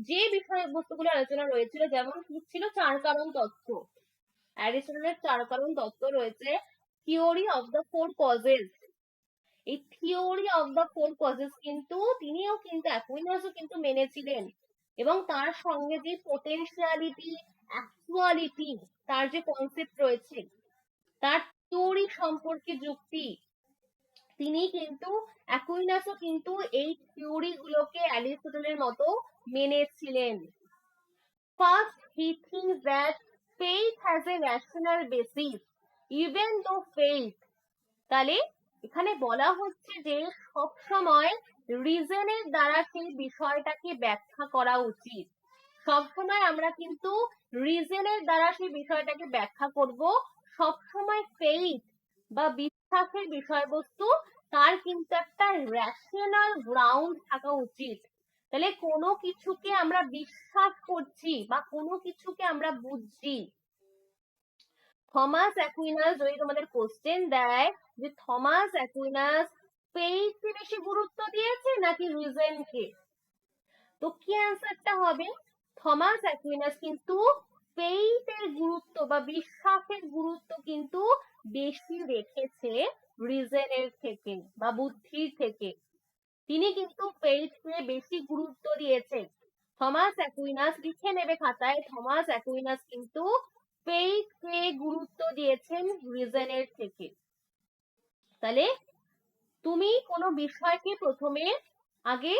যে বিষয়বস্তুগুলো আলোচনা রয়েছিল, যেমন কি ছিল চার কারণ তত্ত্ব, অ্যারিস্টটলের চার কারণ তত্ত্ব রয়েছে, theory of the four causes, এই theory of the four causes কিন্তু তিনিও কিন্তু অ্যাকুইনাসও কিন্তু মেনেছিলেন, এবং তার সঙ্গে যে পোটেনশিয়ালিটি অ্যাকচুয়ালিটি তার যে কনসেপ্ট রয়েছে, তার থিওরি সম্পর্কে যুক্তি, তিনি কিন্তু অ্যাকুইনাসও কিন্তু এই থিওরি গুলোকে অ্যারিস্টটলের মতো মেনেছিলেন। First he thinks that faith has a rational basis, even though faith. তাহলে এখানে বলা হচ্ছে যে সব সময় রিজনের দ্বারা সেই বিষয়টাকে ব্যাখ্যা করা উচিত। সবসময় আমরা কিন্তু রিজনের দ্বারা সেই বিষয়টাকে ব্যাখ্যা করব। সবসময় ফেইথ বা বিশ্বাসের বিষয়বস্তু তার কিন্তু একটা রেশনাল গ্রাউন্ড থাকা উচিত। তাহলে কোনো কিছুকে আমরা বিশ্বাস করছি বা কোনো কিছুকে আমরা বুঝছি। থমাস অ্যাকুইনাস যদি তোমাদের কোশ্চেন দেয় যে থমাস অ্যাকুইনাস ফেইথকে বেশি গুরুত্ব দিয়েছে নাকি রিজনকে, তো কি অ্যান্সারটা হবে? থমাস অ্যাকুইনাস কিন্তু ফেইথের গুরুত্ব বা বিশ্বাসের গুরুত্ব কিন্তু বেশি রেখেছে রিজনের থেকে বা বুদ্ধির থেকে। তিনি কিন্তু ফেইথকে বেশি গুরুত্ব দিয়েছে। থমাস অ্যাকুইনাস, লিখে নেবে খাতায়, থমাস অ্যাকুইনাস কিন্তু ফেইথকে গুরুত্ব দিয়েছেন রিজনের থেকে। তাহলে তুমি কোনো বিষয়কে প্রথমে আগে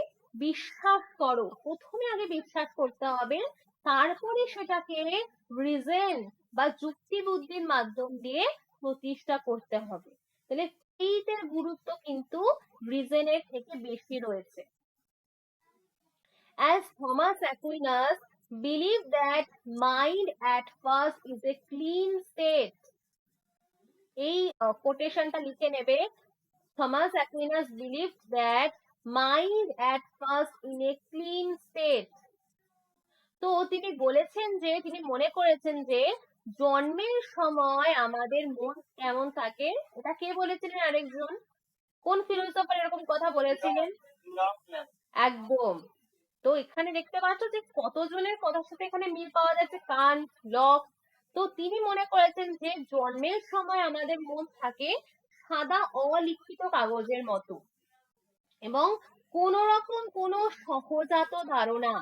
বিশ্বাস করো, প্রথমে আগে বিশ্বাস করতে হবে, তারপরে সেটাকে রিজন বা যুক্তি বুদ্ধির মাধ্যম দিয়ে প্রতিষ্ঠা করতে হবে। তাহলে ফেইথের গুরুত্ব কিন্তু রিজনের থেকে বেশি রয়েছে। As Thomas Aquinas believed that mind at first is a clean state, এই কোটেশনটা লিখে নেবে। Thomas Aquinas believed that mind at first in a clean state. তো তিনি বলেছেন যে তিনি মনে করেছেন যে জন্মের সময় আমাদের মন কেমন থাকে। এটা কে বলেছিলেন? আরেকজন কোন ফিলোসফার এরকম কথা বলেছিলেন? একদম। তো এখানে দেখতে পাচ্ছ যে কতজনের কথার সাথে এখানে মিল পাওয়া যাচ্ছে, কান্ট, লক। তো তিনি মনে করেছেন যে জন্মের সময় আমাদের মন থাকে সাদা অলিখিত কাগজের মতো, এবং কোন রকম কোন সহজাত ধারণা,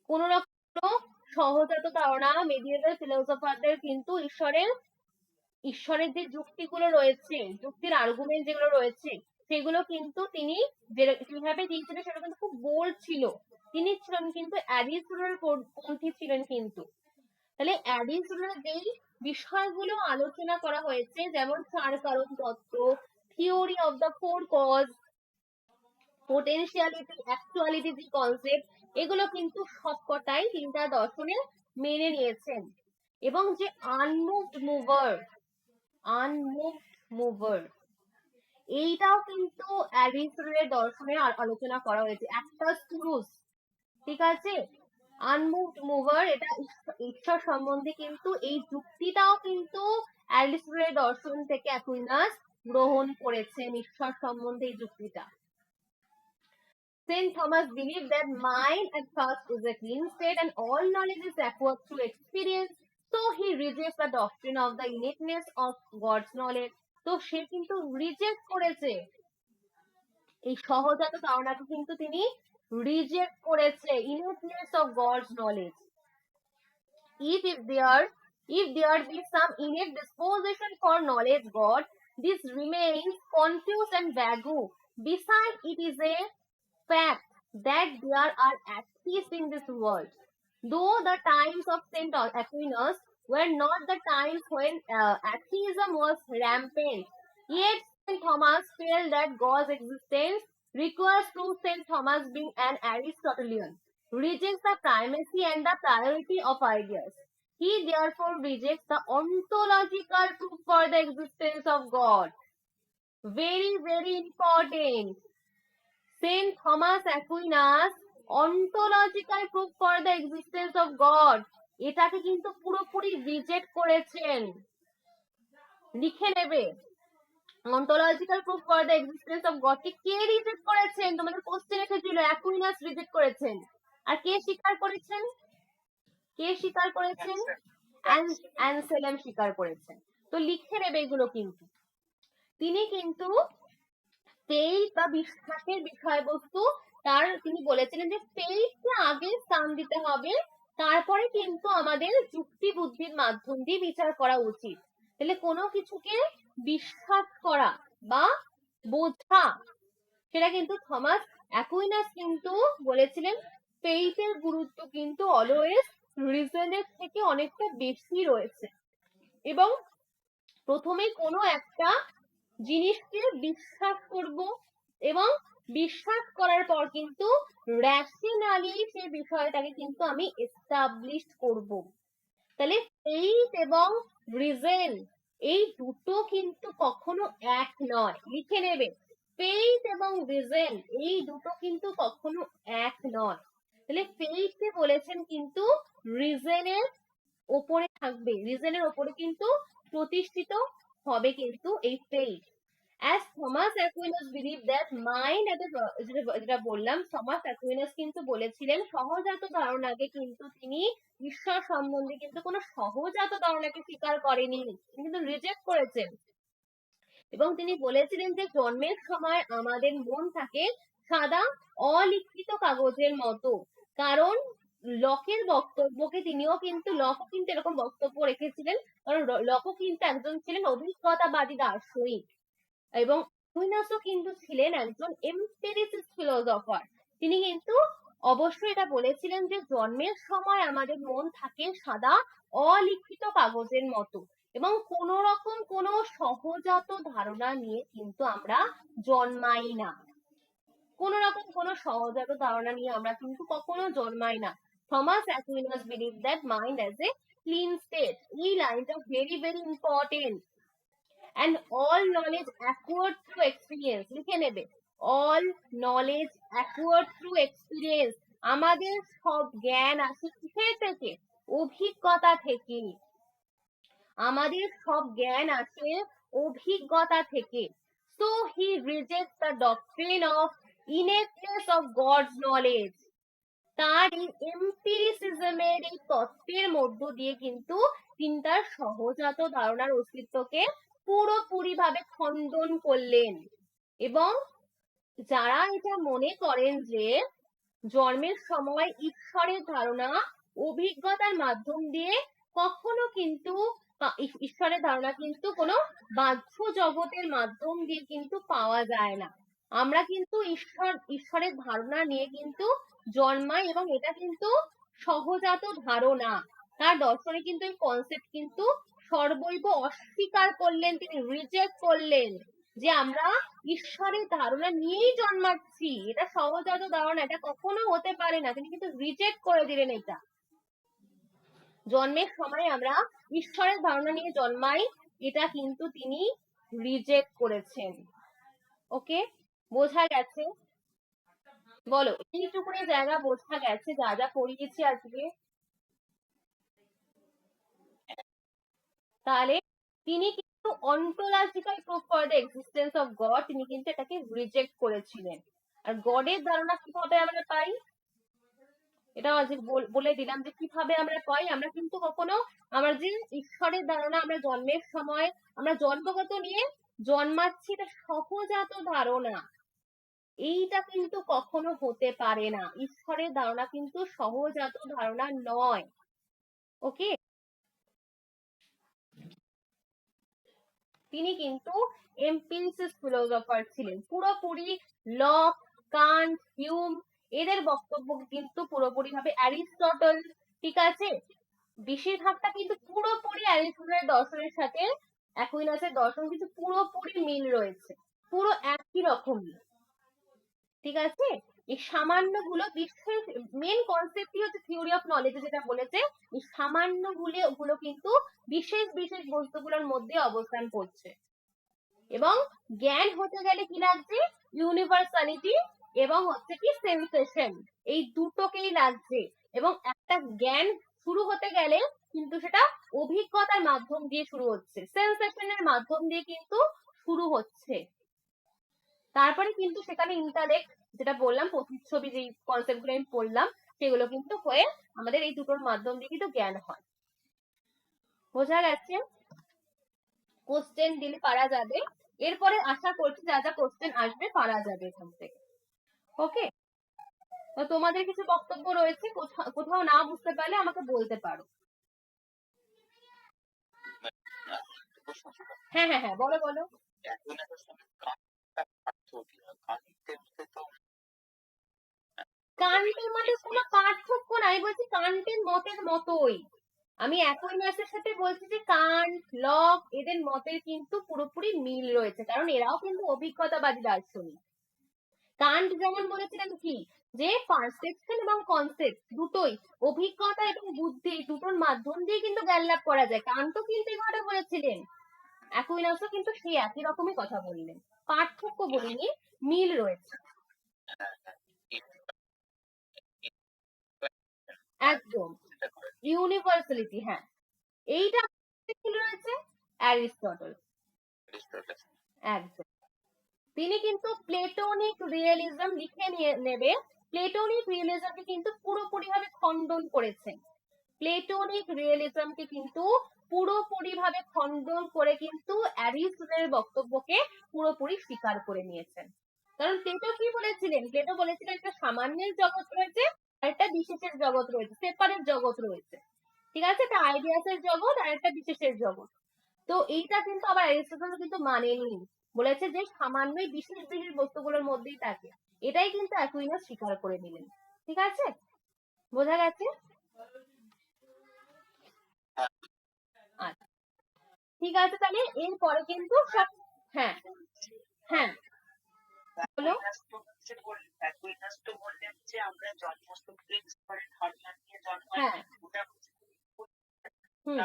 কোন রকম সহজাত ধারণা মেডিয়েভাল ফিলোসফারদের কিন্তু ঈশ্বরের যে যুক্তিগুলো রয়েছে, যুক্তির আর্গুমেন্ট যেগুলো রয়েছে, সেগুলো কিন্তু তিনি যেভাবে দিয়েছিলেন সেটা কিন্তু খুব বোল্ড ছিল। তিনি ছিলেন কিন্তু অ্যারিস্টটলের পন্থী ছিলেন কিন্তু। তাহলে অ্যারিস্টটলের যেই বিষয়গুলো আলোচনা করা হয়েছে, যেমন চার কারণ তত্ত্ব, theory of the four cause, potentiality, actuality যে কনসেপ্ট, এগুলো কিন্তু সবকটাই তিনি তার দর্শনে মেনে নিয়েছেন। এবং যে আনমুভড মুভার, এইটাও কিন্তু অ্যারিস্টটলের দর্শনে আলোচনা করা হয়েছে। একটা পুরুষ, ঠিক আছে, আনমুভড মুভার, এটা ঈশ্বর সম্বন্ধে কিন্তু এই যুক্তিটাও কিন্তু অ্যারিস্টটলের দর্শন থেকে অ্যাকুইনাস গ্রহণ করেছেন, ঈশ্বর সম্বন্ধে এই যুক্তিটা। Saint Thomas believed that mind at first is a clean state and all knowledge is acquired through experience. So he rejects the doctrine of the innateness of God's knowledge. তো সে কিন্তু রিজেক্ট করেছে এই সহজাত ধারণাকে, কিন্তু তিনি রিজেক্ট করেছে innateness of God's knowledge. If there be some innate disposition for knowledge God, this remains confused and vague. Besides, it is a fact that there are atheists in this world. Though the times of Saint Aquinas were not the times when atheism was rampant, yet Saint Thomas felt that God's existence requires through Saint Thomas being an Aristotelian, rejects the primacy and the priority of ideas. He therefore rejects the ontological proof for the existence of God. Very, very important. Saint Thomas Aquinas ontological proof for the existence of God, এটাকে কিন্তু পুরোপুরি reject করেছেন। লিখে নেবে, ontological proof for the existence of God K reject করেছেন? তোমাদের question এসেছিল Aquinas reject করেছেন। আর কে স্বীকার করেছেন? অ্যানসেলম স্বীকার করেছেন। তো লিখে নেবে এগুলো। কিন্তু তিনি কিন্তু ফেইথ বা বিশ্বাসের বিষয়বস্তু তিনি বলেছিলেন যে ফেইথকে আগে স্থান দিতে হবে, তারপরে কিন্তু আমাদের যুক্তি বুদ্ধির মাধ্যম দিয়ে বিচার করা উচিত। তাহলে কোনো কিছুকে বিশ্বাস করা বা বোঝা, সেটা কিন্তু থমাস অ্যাকুইনাস কিন্তু বলেছিলেন ফেইথের গুরুত্ব কিন্তু অলওয়েজ রিজনের থেকে অনেকটা বেশি রয়েছে। এবং প্রথমে কোনো একটা জিনিসকে বিশ্বাস করব, এবং বিশ্বাস করার পর কিন্তু রেশনালি সেই বিষয়টাকে কিন্তু আমি এস্টাবলিশ করব। তাহলে ফেইথ এবং রিজন এই দুটো কিন্তু কখনো এক নয়, লিখে নেবে। ফেইথ এবং রিজন এই দুটো কিন্তু কখনো এক নয়। তাহলে ফেইথে বলেছেন কিন্তু রিজনের ওপরে থাকবে, রিজনের ওপরে কিন্তু প্রতিষ্ঠিত হবে কিন্তু এই faith. As Thomas Aquinas believed that mind যেটা বললাম, থমাস অ্যাকুইনাস কিন্তু বলেছিলেন সহজাত ধারণাকে কিন্তু তিনি ঈশ্বর সম্বন্ধে কিন্তু কোনো সহজাত ধারণাকে স্বীকার করেনি, তিনি কিন্তু রিজেক্ট করেছেন। এবং তিনি বলেছিলেন যে জন্মের সময় আমাদের মন থাকে সাদা অলিখিত কাগজের মতো। কারণ লকের বক্তব্যকে তিনিও কিন্তু লকও কিন্তু এরকম বক্তব্য রেখেছিলেন, কারণ লকও কিন্তু একজন ছিলেন অভিজ্ঞতাবাদী দার্শনিক, এবং অ্যাকুইনাসও কিন্তু ছিলেন একজন এম্পিরিসিস্ট ফিলোসফার। তিনি কিন্তু অবশ্যই এটা বলেছিলেন যে জন্মের সময় আমাদের মন থাকে সাদা অলিখিত কাগজের মতো, এবং কোন রকম কোন সহজাত ধারণা নিয়ে কিন্তু আমরা জন্মাই না। কোন রকম কোন সহজাত ধারণা নিয়ে আমরা কিন্তু কখনো জন্মাই না। Thomas Aquinas believe that mind as a clean state. এই লাইনটা very very important. and all knowledge acquired through experience, লিখে নেবে, all knowledge acquired through experience। আমাদের সব জ্ঞান আসে কিসের থেকে? অভিজ্ঞতা থেকে। আমাদের সব জ্ঞান আসে অভিজ্ঞতা থেকে। so he rejects the doctrine of innateness of God's knowledge। তার এই এম্পিরিসিজমের এই তত্ত্বের মধ্য দিয়ে কিন্তু তিনি তার সহজাত ধারণার অস্তিত্বকে পুরোপুরি ভাবে খণ্ডন করলেন। এবং যারা এটা মনে করেন যে জন্মের সময় ঈশ্বরের ধারণা অভিজ্ঞতার মাধ্যম দিয়ে কখনো কিন্তু ঈশ্বরের ধারণা কিন্তু কোনো বাহ্য জগতের মাধ্যম দিয়ে কিন্তু পাওয়া যায় না, আমরা কিন্তু ঈশ্বরের ধারণা নিয়ে কিন্তু জন্মাই, এবং এটা কিন্তু সহজাত ধারণা। তার দর্শনে কিন্তু এই কনসেপ্ট কিন্তু সর্বৈব অস্বীকার করলেন, তিনি রিজেক্ট করলেন যে আমরা ঈশ্বরের ধারণা নিয়েই জন্মাচ্ছি, এটা সহজাত ধারণা, এটা কখনো হতে পারে না। তিনি কিন্তু রিজেক্ট করে দিলেন এটা। জন্মের সময় আমরা ঈশ্বরের ধারণা নিয়ে জন্মাই, এটা কিন্তু তিনি রিজেক্ট করেছেন। ওকে, বোঝা গেছে? বলো, এইটুকুনি জায়গা বোঝা গেছে যা যা পড়িয়েছি আজকে? তাহলে তিনি কিন্তু ontological proof for the existence of god, তিনি কিন্তু এটাকে রিজেক্ট করেছিলেন। আর গডের ধারণা কিভাবে আমরা পাই, এটা আজকে বলে দিলাম যে কিভাবে আমরা পাই। আমরা কিন্তু কখনো আমার যে ঈশ্বরের ধারণা আমরা জন্মের সময় আমরা জন্মগত নিয়ে জন্মাচ্ছি, এটা সহজাত ধারণা, এইটা কিন্তু কখনো হতে পারে না। ঈশ্বরের ধারণা কিন্তু সহজাত ধারণা নয়। ওকে, তিনি কিন্তু এম্পিরিসিস্ট ফিলোসফার ছিলেন। পুরোপুরি লক, কান্ট, হিউম এদের বক্তব্য কিন্তু পুরোপুরি ভাবে অ্যারিস্টটল, ঠিক আছে, বেশিরভাগটা কিন্তু পুরোপুরি অ্যারিস্টটলের দর্শনের সাথে অ্যাকুইনাসের দর্শন কিন্তু পুরোপুরি মিল রয়েছে, পুরো একই রকমই, ঠিক আছে। এই সামান্য গুলো বিশ্বের মেন কনসেপ্টই হচ্ছে থিওরি অফ নলেজ, যেটা বলেছে এই সামান্য গুলো কিন্তু বিশেষ বিশেষ বস্তুগুলোর মধ্যে অবস্থান করছে। এবং জ্ঞান হতে গেলে কি লাগছে? ইউনিভার্সালিটি এবং হচ্ছে কি সেন্সেশন, এই দুটোকেই লাগছে। এবং একটা জ্ঞান শুরু হতে গেলে কিন্তু সেটা অভিজ্ঞতার মাধ্যম দিয়ে শুরু হচ্ছে, সেন্সেশনের মাধ্যম দিয়ে কিন্তু শুরু হচ্ছে। তারপরে কিন্তু সেখানে ইন্টারেক্ট, যেটা বললাম প্রতিচ্ছবি, যে কনসেপ্ট গুলো আমি পড়লাম সেগুলো কিন্তু হয়ে আমাদের এই দুটোর মাধ্যম দিয়ে কিন্তু জ্ঞান হয়। বোঝা গেছে? কোশ্চেন দিলে পারা যাবে, এরপরে আশা করছি যা যা কোশ্চেন আসবে পারা যাবে এখান থেকে। ওকে, তো তোমাদের কিছু বক্তব্য রয়েছে, কোথাও না বুঝতে পারলে আমাকে বলতে পারো। হ্যাঁ হ্যাঁ হ্যাঁ, বলো বলো। কান্টের মধ্যে কোনো পার্থক্য নাই, বলছি কান্টের মতের মতোই। আমি অ্যাকুইনাসের সাথে বলছি যে কান্ট, লক এদের মতের কিন্তু পুরোপুরি মিল রয়েছে, কারণ এরাও কিন্তু অভিজ্ঞতাবাদী দার্শনিক। কান্ট যেমন বলেছিলেন কি, যে পারসেপশন এবং কনসেপ্ট দুটোই, অভিজ্ঞতা এবং বুদ্ধি দুটোর মাধ্যম দিয়ে কিন্তু জ্ঞান লাভ করা যায়, কান্টও কিন্তু এই কথা বলেছিলেন। অ্যাকুইনাসও কিন্তু সেই একই রকমই কথা বললেন, পার্থক্য বলিনি, মিল রয়েছে। একদম, ইউনিভার্সালিটি, হ্যাঁ, এইটা মিল রয়েছে অ্যারিস্টটল। একদম, তিনি কিন্তু প্লেটোনিক রিয়েলিজম লিখে নিয়ে নেবে, প্লেটোনিক রিয়েলিজমকে কিন্তু পুরোপুরি ভাবে খণ্ডন করেছেন, প্লেটোনিক রিয়েলিজমকে কিন্তু পুরোপুরি ভাবে খণ্ডন করে কিন্তু অ্যারিস্টটলের বক্তব্যকে পুরোপুরি স্বীকার করে নিয়েছেন। কারণ প্লেটো কি বলেছিলেন, প্লেটো বলেছিলেন একটা সামান্যের জগৎ রয়েছে আর একটা বিশেষের জগৎ রয়েছে, সেপারেট জগৎ রয়েছে, ঠিক আছে, একটা আইডিয়াসের জগৎ আর একটা বিশেষের জগৎ। তো এইটা কিন্তু আবার অ্যারিস্টটল কিন্তু মানেনি, বলেছে যে সামান্যই বিশেষ বিশেষ বস্তুগুলোর মধ্যেই থাকে, এটাই কিন্তু অ্যাকুইনাস স্বীকার করে নিলেন। ঠিক আছে, বোঝা গেছে? আচ্ছা, ঠিক আছে, তাহলে এরপরে কিন্তু সব, হ্যাঁ, হ্যাঁ, বলো। হ্যাঁ, হুম,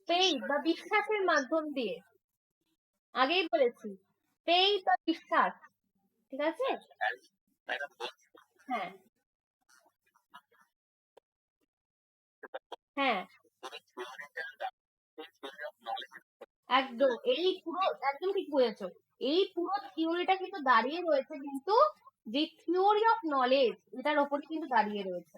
ফেইথ বা বিশ্বাসের মাধ্যম দিয়ে, আগেই বলেছি, ফেইথ বা বিশ্বাস, ঠিক আছে, হ্যাঁ, হ্যাঁ, একদম, এই পুরো, একদম ঠিক বলেছো, এই পুরো থিওরিটা কিন্তু দাঁড়িয়ে রয়েছে কিন্তু যে থিওরি অফ নলেজ, এটার ওপরই কিন্তু দাঁড়িয়ে রয়েছে।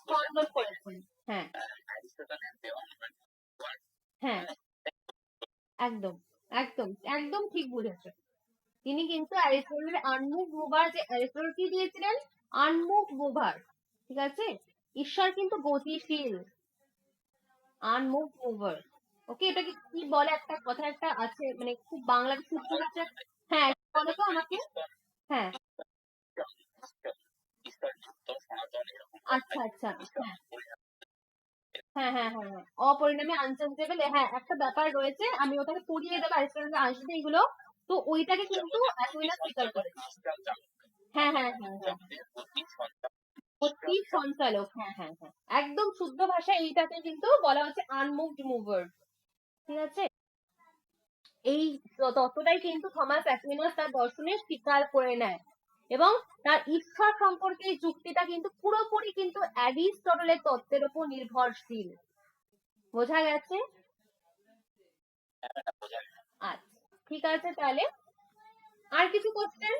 খণ্ডন করেছেন, হ্যাঁ, হ্যাঁ, একদম, একদম, একদম ঠিক বুঝেছো। তিনি কিন্তু অ্যারিস্টটলের আনমুভ মুভার, যে অ্যারিস্টটল কি দিয়েছিলেন, আনমুভ মুভার, ঠিক আছে, ঈশ্বর কিন্তু গতিশীল, আনমুভ মুভার। ওকে, এটা কি কি বলে, একটা কথা একটা আছে, মানে খুব বাংলাতে শুদ্ধ হচ্ছে, হ্যাঁ, বলো তো আমাকে। হ্যাঁ, আচ্ছা, আচ্ছা, হ্যাঁ, হ্যাঁ, হ্যাঁ, হ্যাঁ, হ্যাঁ, অপরিণামী আনচেঞ্জেবল, হ্যাঁ, একটা ব্যাপার রয়েছে, আমি ওটাকে পড়িয়ে দেবো, অ্যারিস্টটলের আসবে এগুলো, তো ওইটাকে কিন্তু অ্যাকুইনাস স্বীকার করে। হ্যাঁ, হ্যাঁ, হ্যাঁ, হ্যাঁ, অতি সঞ্চালক, হ্যাঁ, হ্যাঁ, হ্যাঁ, একদম শুদ্ধ ভাষায় এইটাকে কিন্তু বলা হচ্ছে আনমুভড মুভার, ঠিক আছে। এই তত্ত্বটাই কিন্তু থমাস অ্যাকুইনাস তার দর্শনে স্বীকার করে নেয়, এবং তার ঈশ্বর সম্পর্কে এই যুক্তিটা কিন্তু পুরোপুরি কিন্তু অ্যারিস্টটলের তত্ত্বের উপর নির্ভরশীল। বোঝা গেছে? আচ্ছা, ঠিক আছে, তাহলে আর কিছু কোশ্চেন?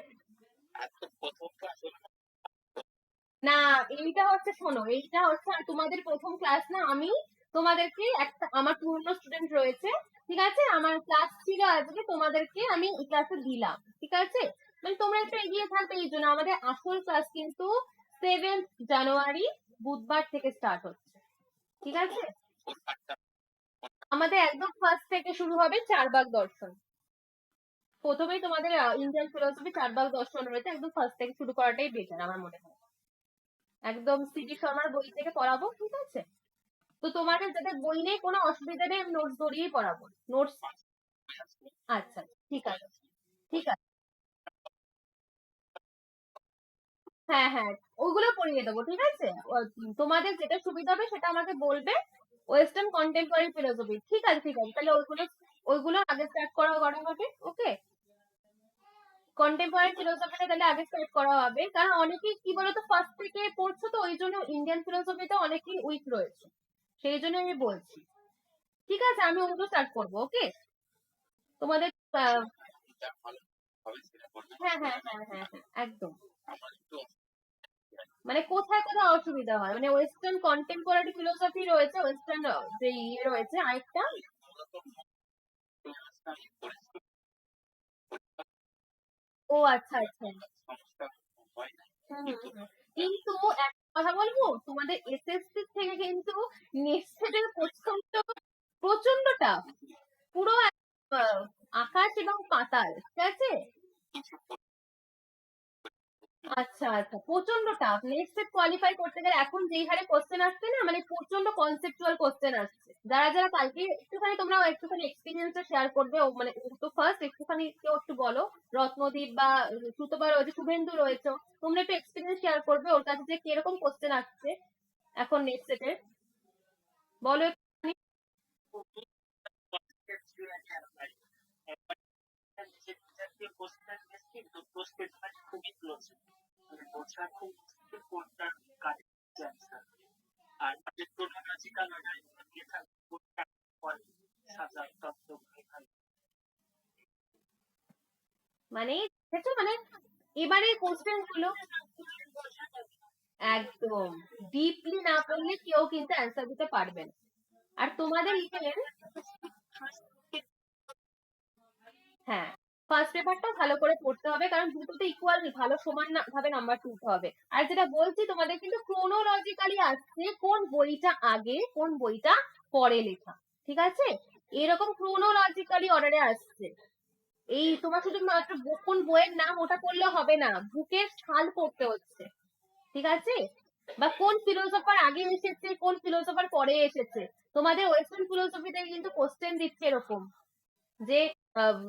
না, এইটা হচ্ছে, শোনো, এইটা হচ্ছে আর তোমাদের প্রথম ক্লাস না, আমি তোমাদেরকে একটা, আমার পুরনো স্টুডেন্ট রয়েছে, ঠিক আছে, আমার ক্লাস ছিল আজকে, তোমাদেরকে আমি এই ক্লাসে দিলাম, ঠিক আছে, মানে তোমরা একটু এগিয়ে থাকবে, এই জন্য আমাদের আসল ক্লাস কিন্তু 7 জানুয়ারি বুধবার থেকে স্টার্ট হচ্ছে, ঠিক আছে, আমাদের একদম ফার্স্ট থেকে শুরু হবে চারবাগ দর্শন, প্রথমেই তোমাদের ইন্ডিয়ান ফিলোসফি চারবাগ দর্শন রয়েছে, একদম ফার্স্ট থেকে শুরু করাটাই বেটার আমার মনে হয়, একদম সিটি শর্মার বই থেকে পড়াবো, ঠিক আছে। তো তোমাদের যাদের বই নেই কোনো অসুবিধা নেই, আমি নোটস ধরিয়েই পড়াবো, নোটস। আচ্ছা, ঠিক আছে, ঠিক আছে, হ্যাঁ, হ্যাঁ, ওইগুলো পড়িয়ে দেবো, ঠিক আছে, তোমাদের যেটা সুবিধা হবে সেটা আমাকে বলবে, ওয়েস্টার্ন কন্টেম্পোরারি ফিলোসফি, ঠিক আছে, ঠিক আছে, তাহলে ওইগুলো, ওইগুলো আগে স্টার্ট করা হবে, ওকে, কন্টেম্পোরারি ফিলোসফিটা তাহলে আগে স্টার্ট করা হবে, কারণ অনেকেই কি বলতো ফার্স্ট থেকে পড়ছো, তো ওই জন্য ইন্ডিয়ান ফিলোসফিতে অনেকেই উইক রয়েছে, সেই জন্য আমি বলছি, ঠিক আছে, আমি ওগুলো স্টার্ট করবো, ওকে, তোমাদের হ্যাঁ, হ্যাঁ, হ্যাঁ, হ্যাঁ, হ্যাঁ, একদম, মানে কোথায় কোথায় অসুবিধা হয়, মানে ওয়েস্টার্ন কন্টেম্পোরারি ফিলোসফি রয়েছে, ওয়েস্টার্ন যে ইয়ে রয়েছে আরেকটা, ও আচ্ছা, আচ্ছা, হুম, হুম, হুম। কিন্তু কথা বলবো, তোমাদের এসএসসি থেকে কিন্তু নেক্সটের প্রশ্নটা প্রচন্ড টাফ, পুরো আহ, আকাশ এবং পাতাল, ঠিক আছে? আচ্ছা আচ্ছা, প্রচন্ড টাফ। নেক্সট স্টেপ কোয়ালিফাই করতে গেলে এখন যেই হারে কোশ্চেন আসছে না, মানে প্রচন্ড কনসেপচুয়াল কোশ্চেন আসছে। যারা যারা কালকে একটুখানি তোমরা একটুখানি এক্সপিরিয়েন্সটা শেয়ার করবে, ও মানে ও তো ফার্স্ট, একটুখানি কেউ একটু বলো, রত্নদীপ বা সুতপা রয়েছে, শুভেন্দু রয়েছে, তোমরা একটু এক্সপিরিয়েন্স শেয়ার করবে ওর কাছে যে কিরকম কোশ্চেন আসছে এখন নেক্সট সেটে, বলো একটুখানি। মানে দেখেছো, মানে এবারে কোশ্চেন গুলো একদম ডিপলি না পড়লে কেউ কিন্তু অ্যান্সার দিতে পারবে না। আর তোমাদের ইভেন, হ্যাঁ, ফার্স্ট পেপারটাও ভালো করে পড়তে হবে, কারণ দুটোতে ইকুয়াল ভালো সমান ভাবে নাম্বার তুলতে হবে। আর যেটা বলছি, তোমাদের কিন্তু ক্রোনোলজিক্যালি আসছে কোন বইটা আগে কোন বইটা পরে লেখা, ঠিক আছে? এরকম ক্রোনোলজিক্যালি অর্ডারে আসছে। এই তোমার শুধু মাত্র কোন বইয়ের নাম ওটা পড়লে হবে না, বুকের সাল পড়তে হচ্ছে, ঠিক আছে? বা কোন ফিলোসফার আগে এসেছে কোন ফিলোসফার পরে এসেছে। তোমাদের ওয়েস্টার্ন ফিলোসফি থেকে কিন্তু কোশ্চেন দিচ্ছে এরকম, যে আম,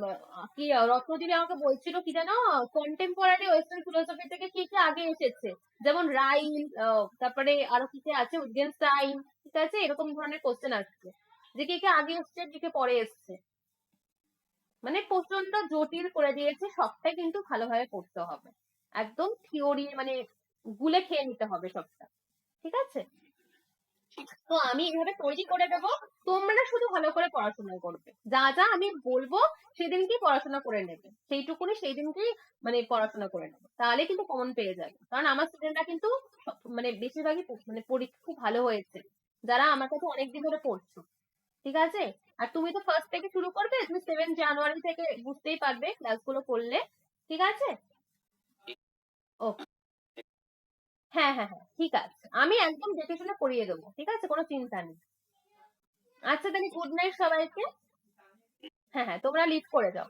কি রত্নদ্বীপ আমাকে বলছিল কি জানো, কন্টেম্পোরারি ওয়েস্টার্ন ফিলোসফি থেকে কি কি আগে এসেছে, যেমন রাইল, তারপরে আরো কি কি আছে, উইটগেনস্টাইন, ঠিক আছে? এরকম ধরনের কোশ্চেন আসছে যে কে কে আগে এসছে কে কে পরে এসছে। মানে প্রচন্ড জটিল করে দিয়েছে, সবটাই কিন্তু ভালোভাবে পড়তে হবে, একদম থিওরি মানে গুলে খেয়ে নিতে হবে সবটা, ঠিক আছে? তো আমি এইভাবে তৈরি করে দেবো, তোমরা শুধু ভালো করে পড়াশোনা করবে, যা যা আমি বলবো সেদিনকেই পড়াশোনা করে নেবে, সেইটুকুনি সেই দিনকেই মানে পড়াশোনা করে নেবে, তাহলে কিন্তু কমন পেয়ে যাবে। কারণ আমার স্টুডেন্টরা কিন্তু মানে বেশিরভাগই মানে পরীক্ষা খুব ভালো হয়েছে, যারা আমার কাছে অনেকদিন ধরে পড়ছো, ঠিক আছে? আর তুমি তো ফার্স্ট থেকে শুরু করবে, তুমি 7 জানুয়ারি থেকে বুঝতেই পারবে ক্লাসগুলো করলে, ঠিক আছে? ওকে, হ্যাঁ হ্যাঁ হ্যাঁ, ঠিক আছে, আমি একদম দেখে শুনে করিয়ে দেবো, ঠিক আছে, কোনো চিন্তা নেই। আচ্ছা, তাহলে গুড নাইট সবাইকে। হ্যাঁ হ্যাঁ, তোমরা লিভ করে যাও।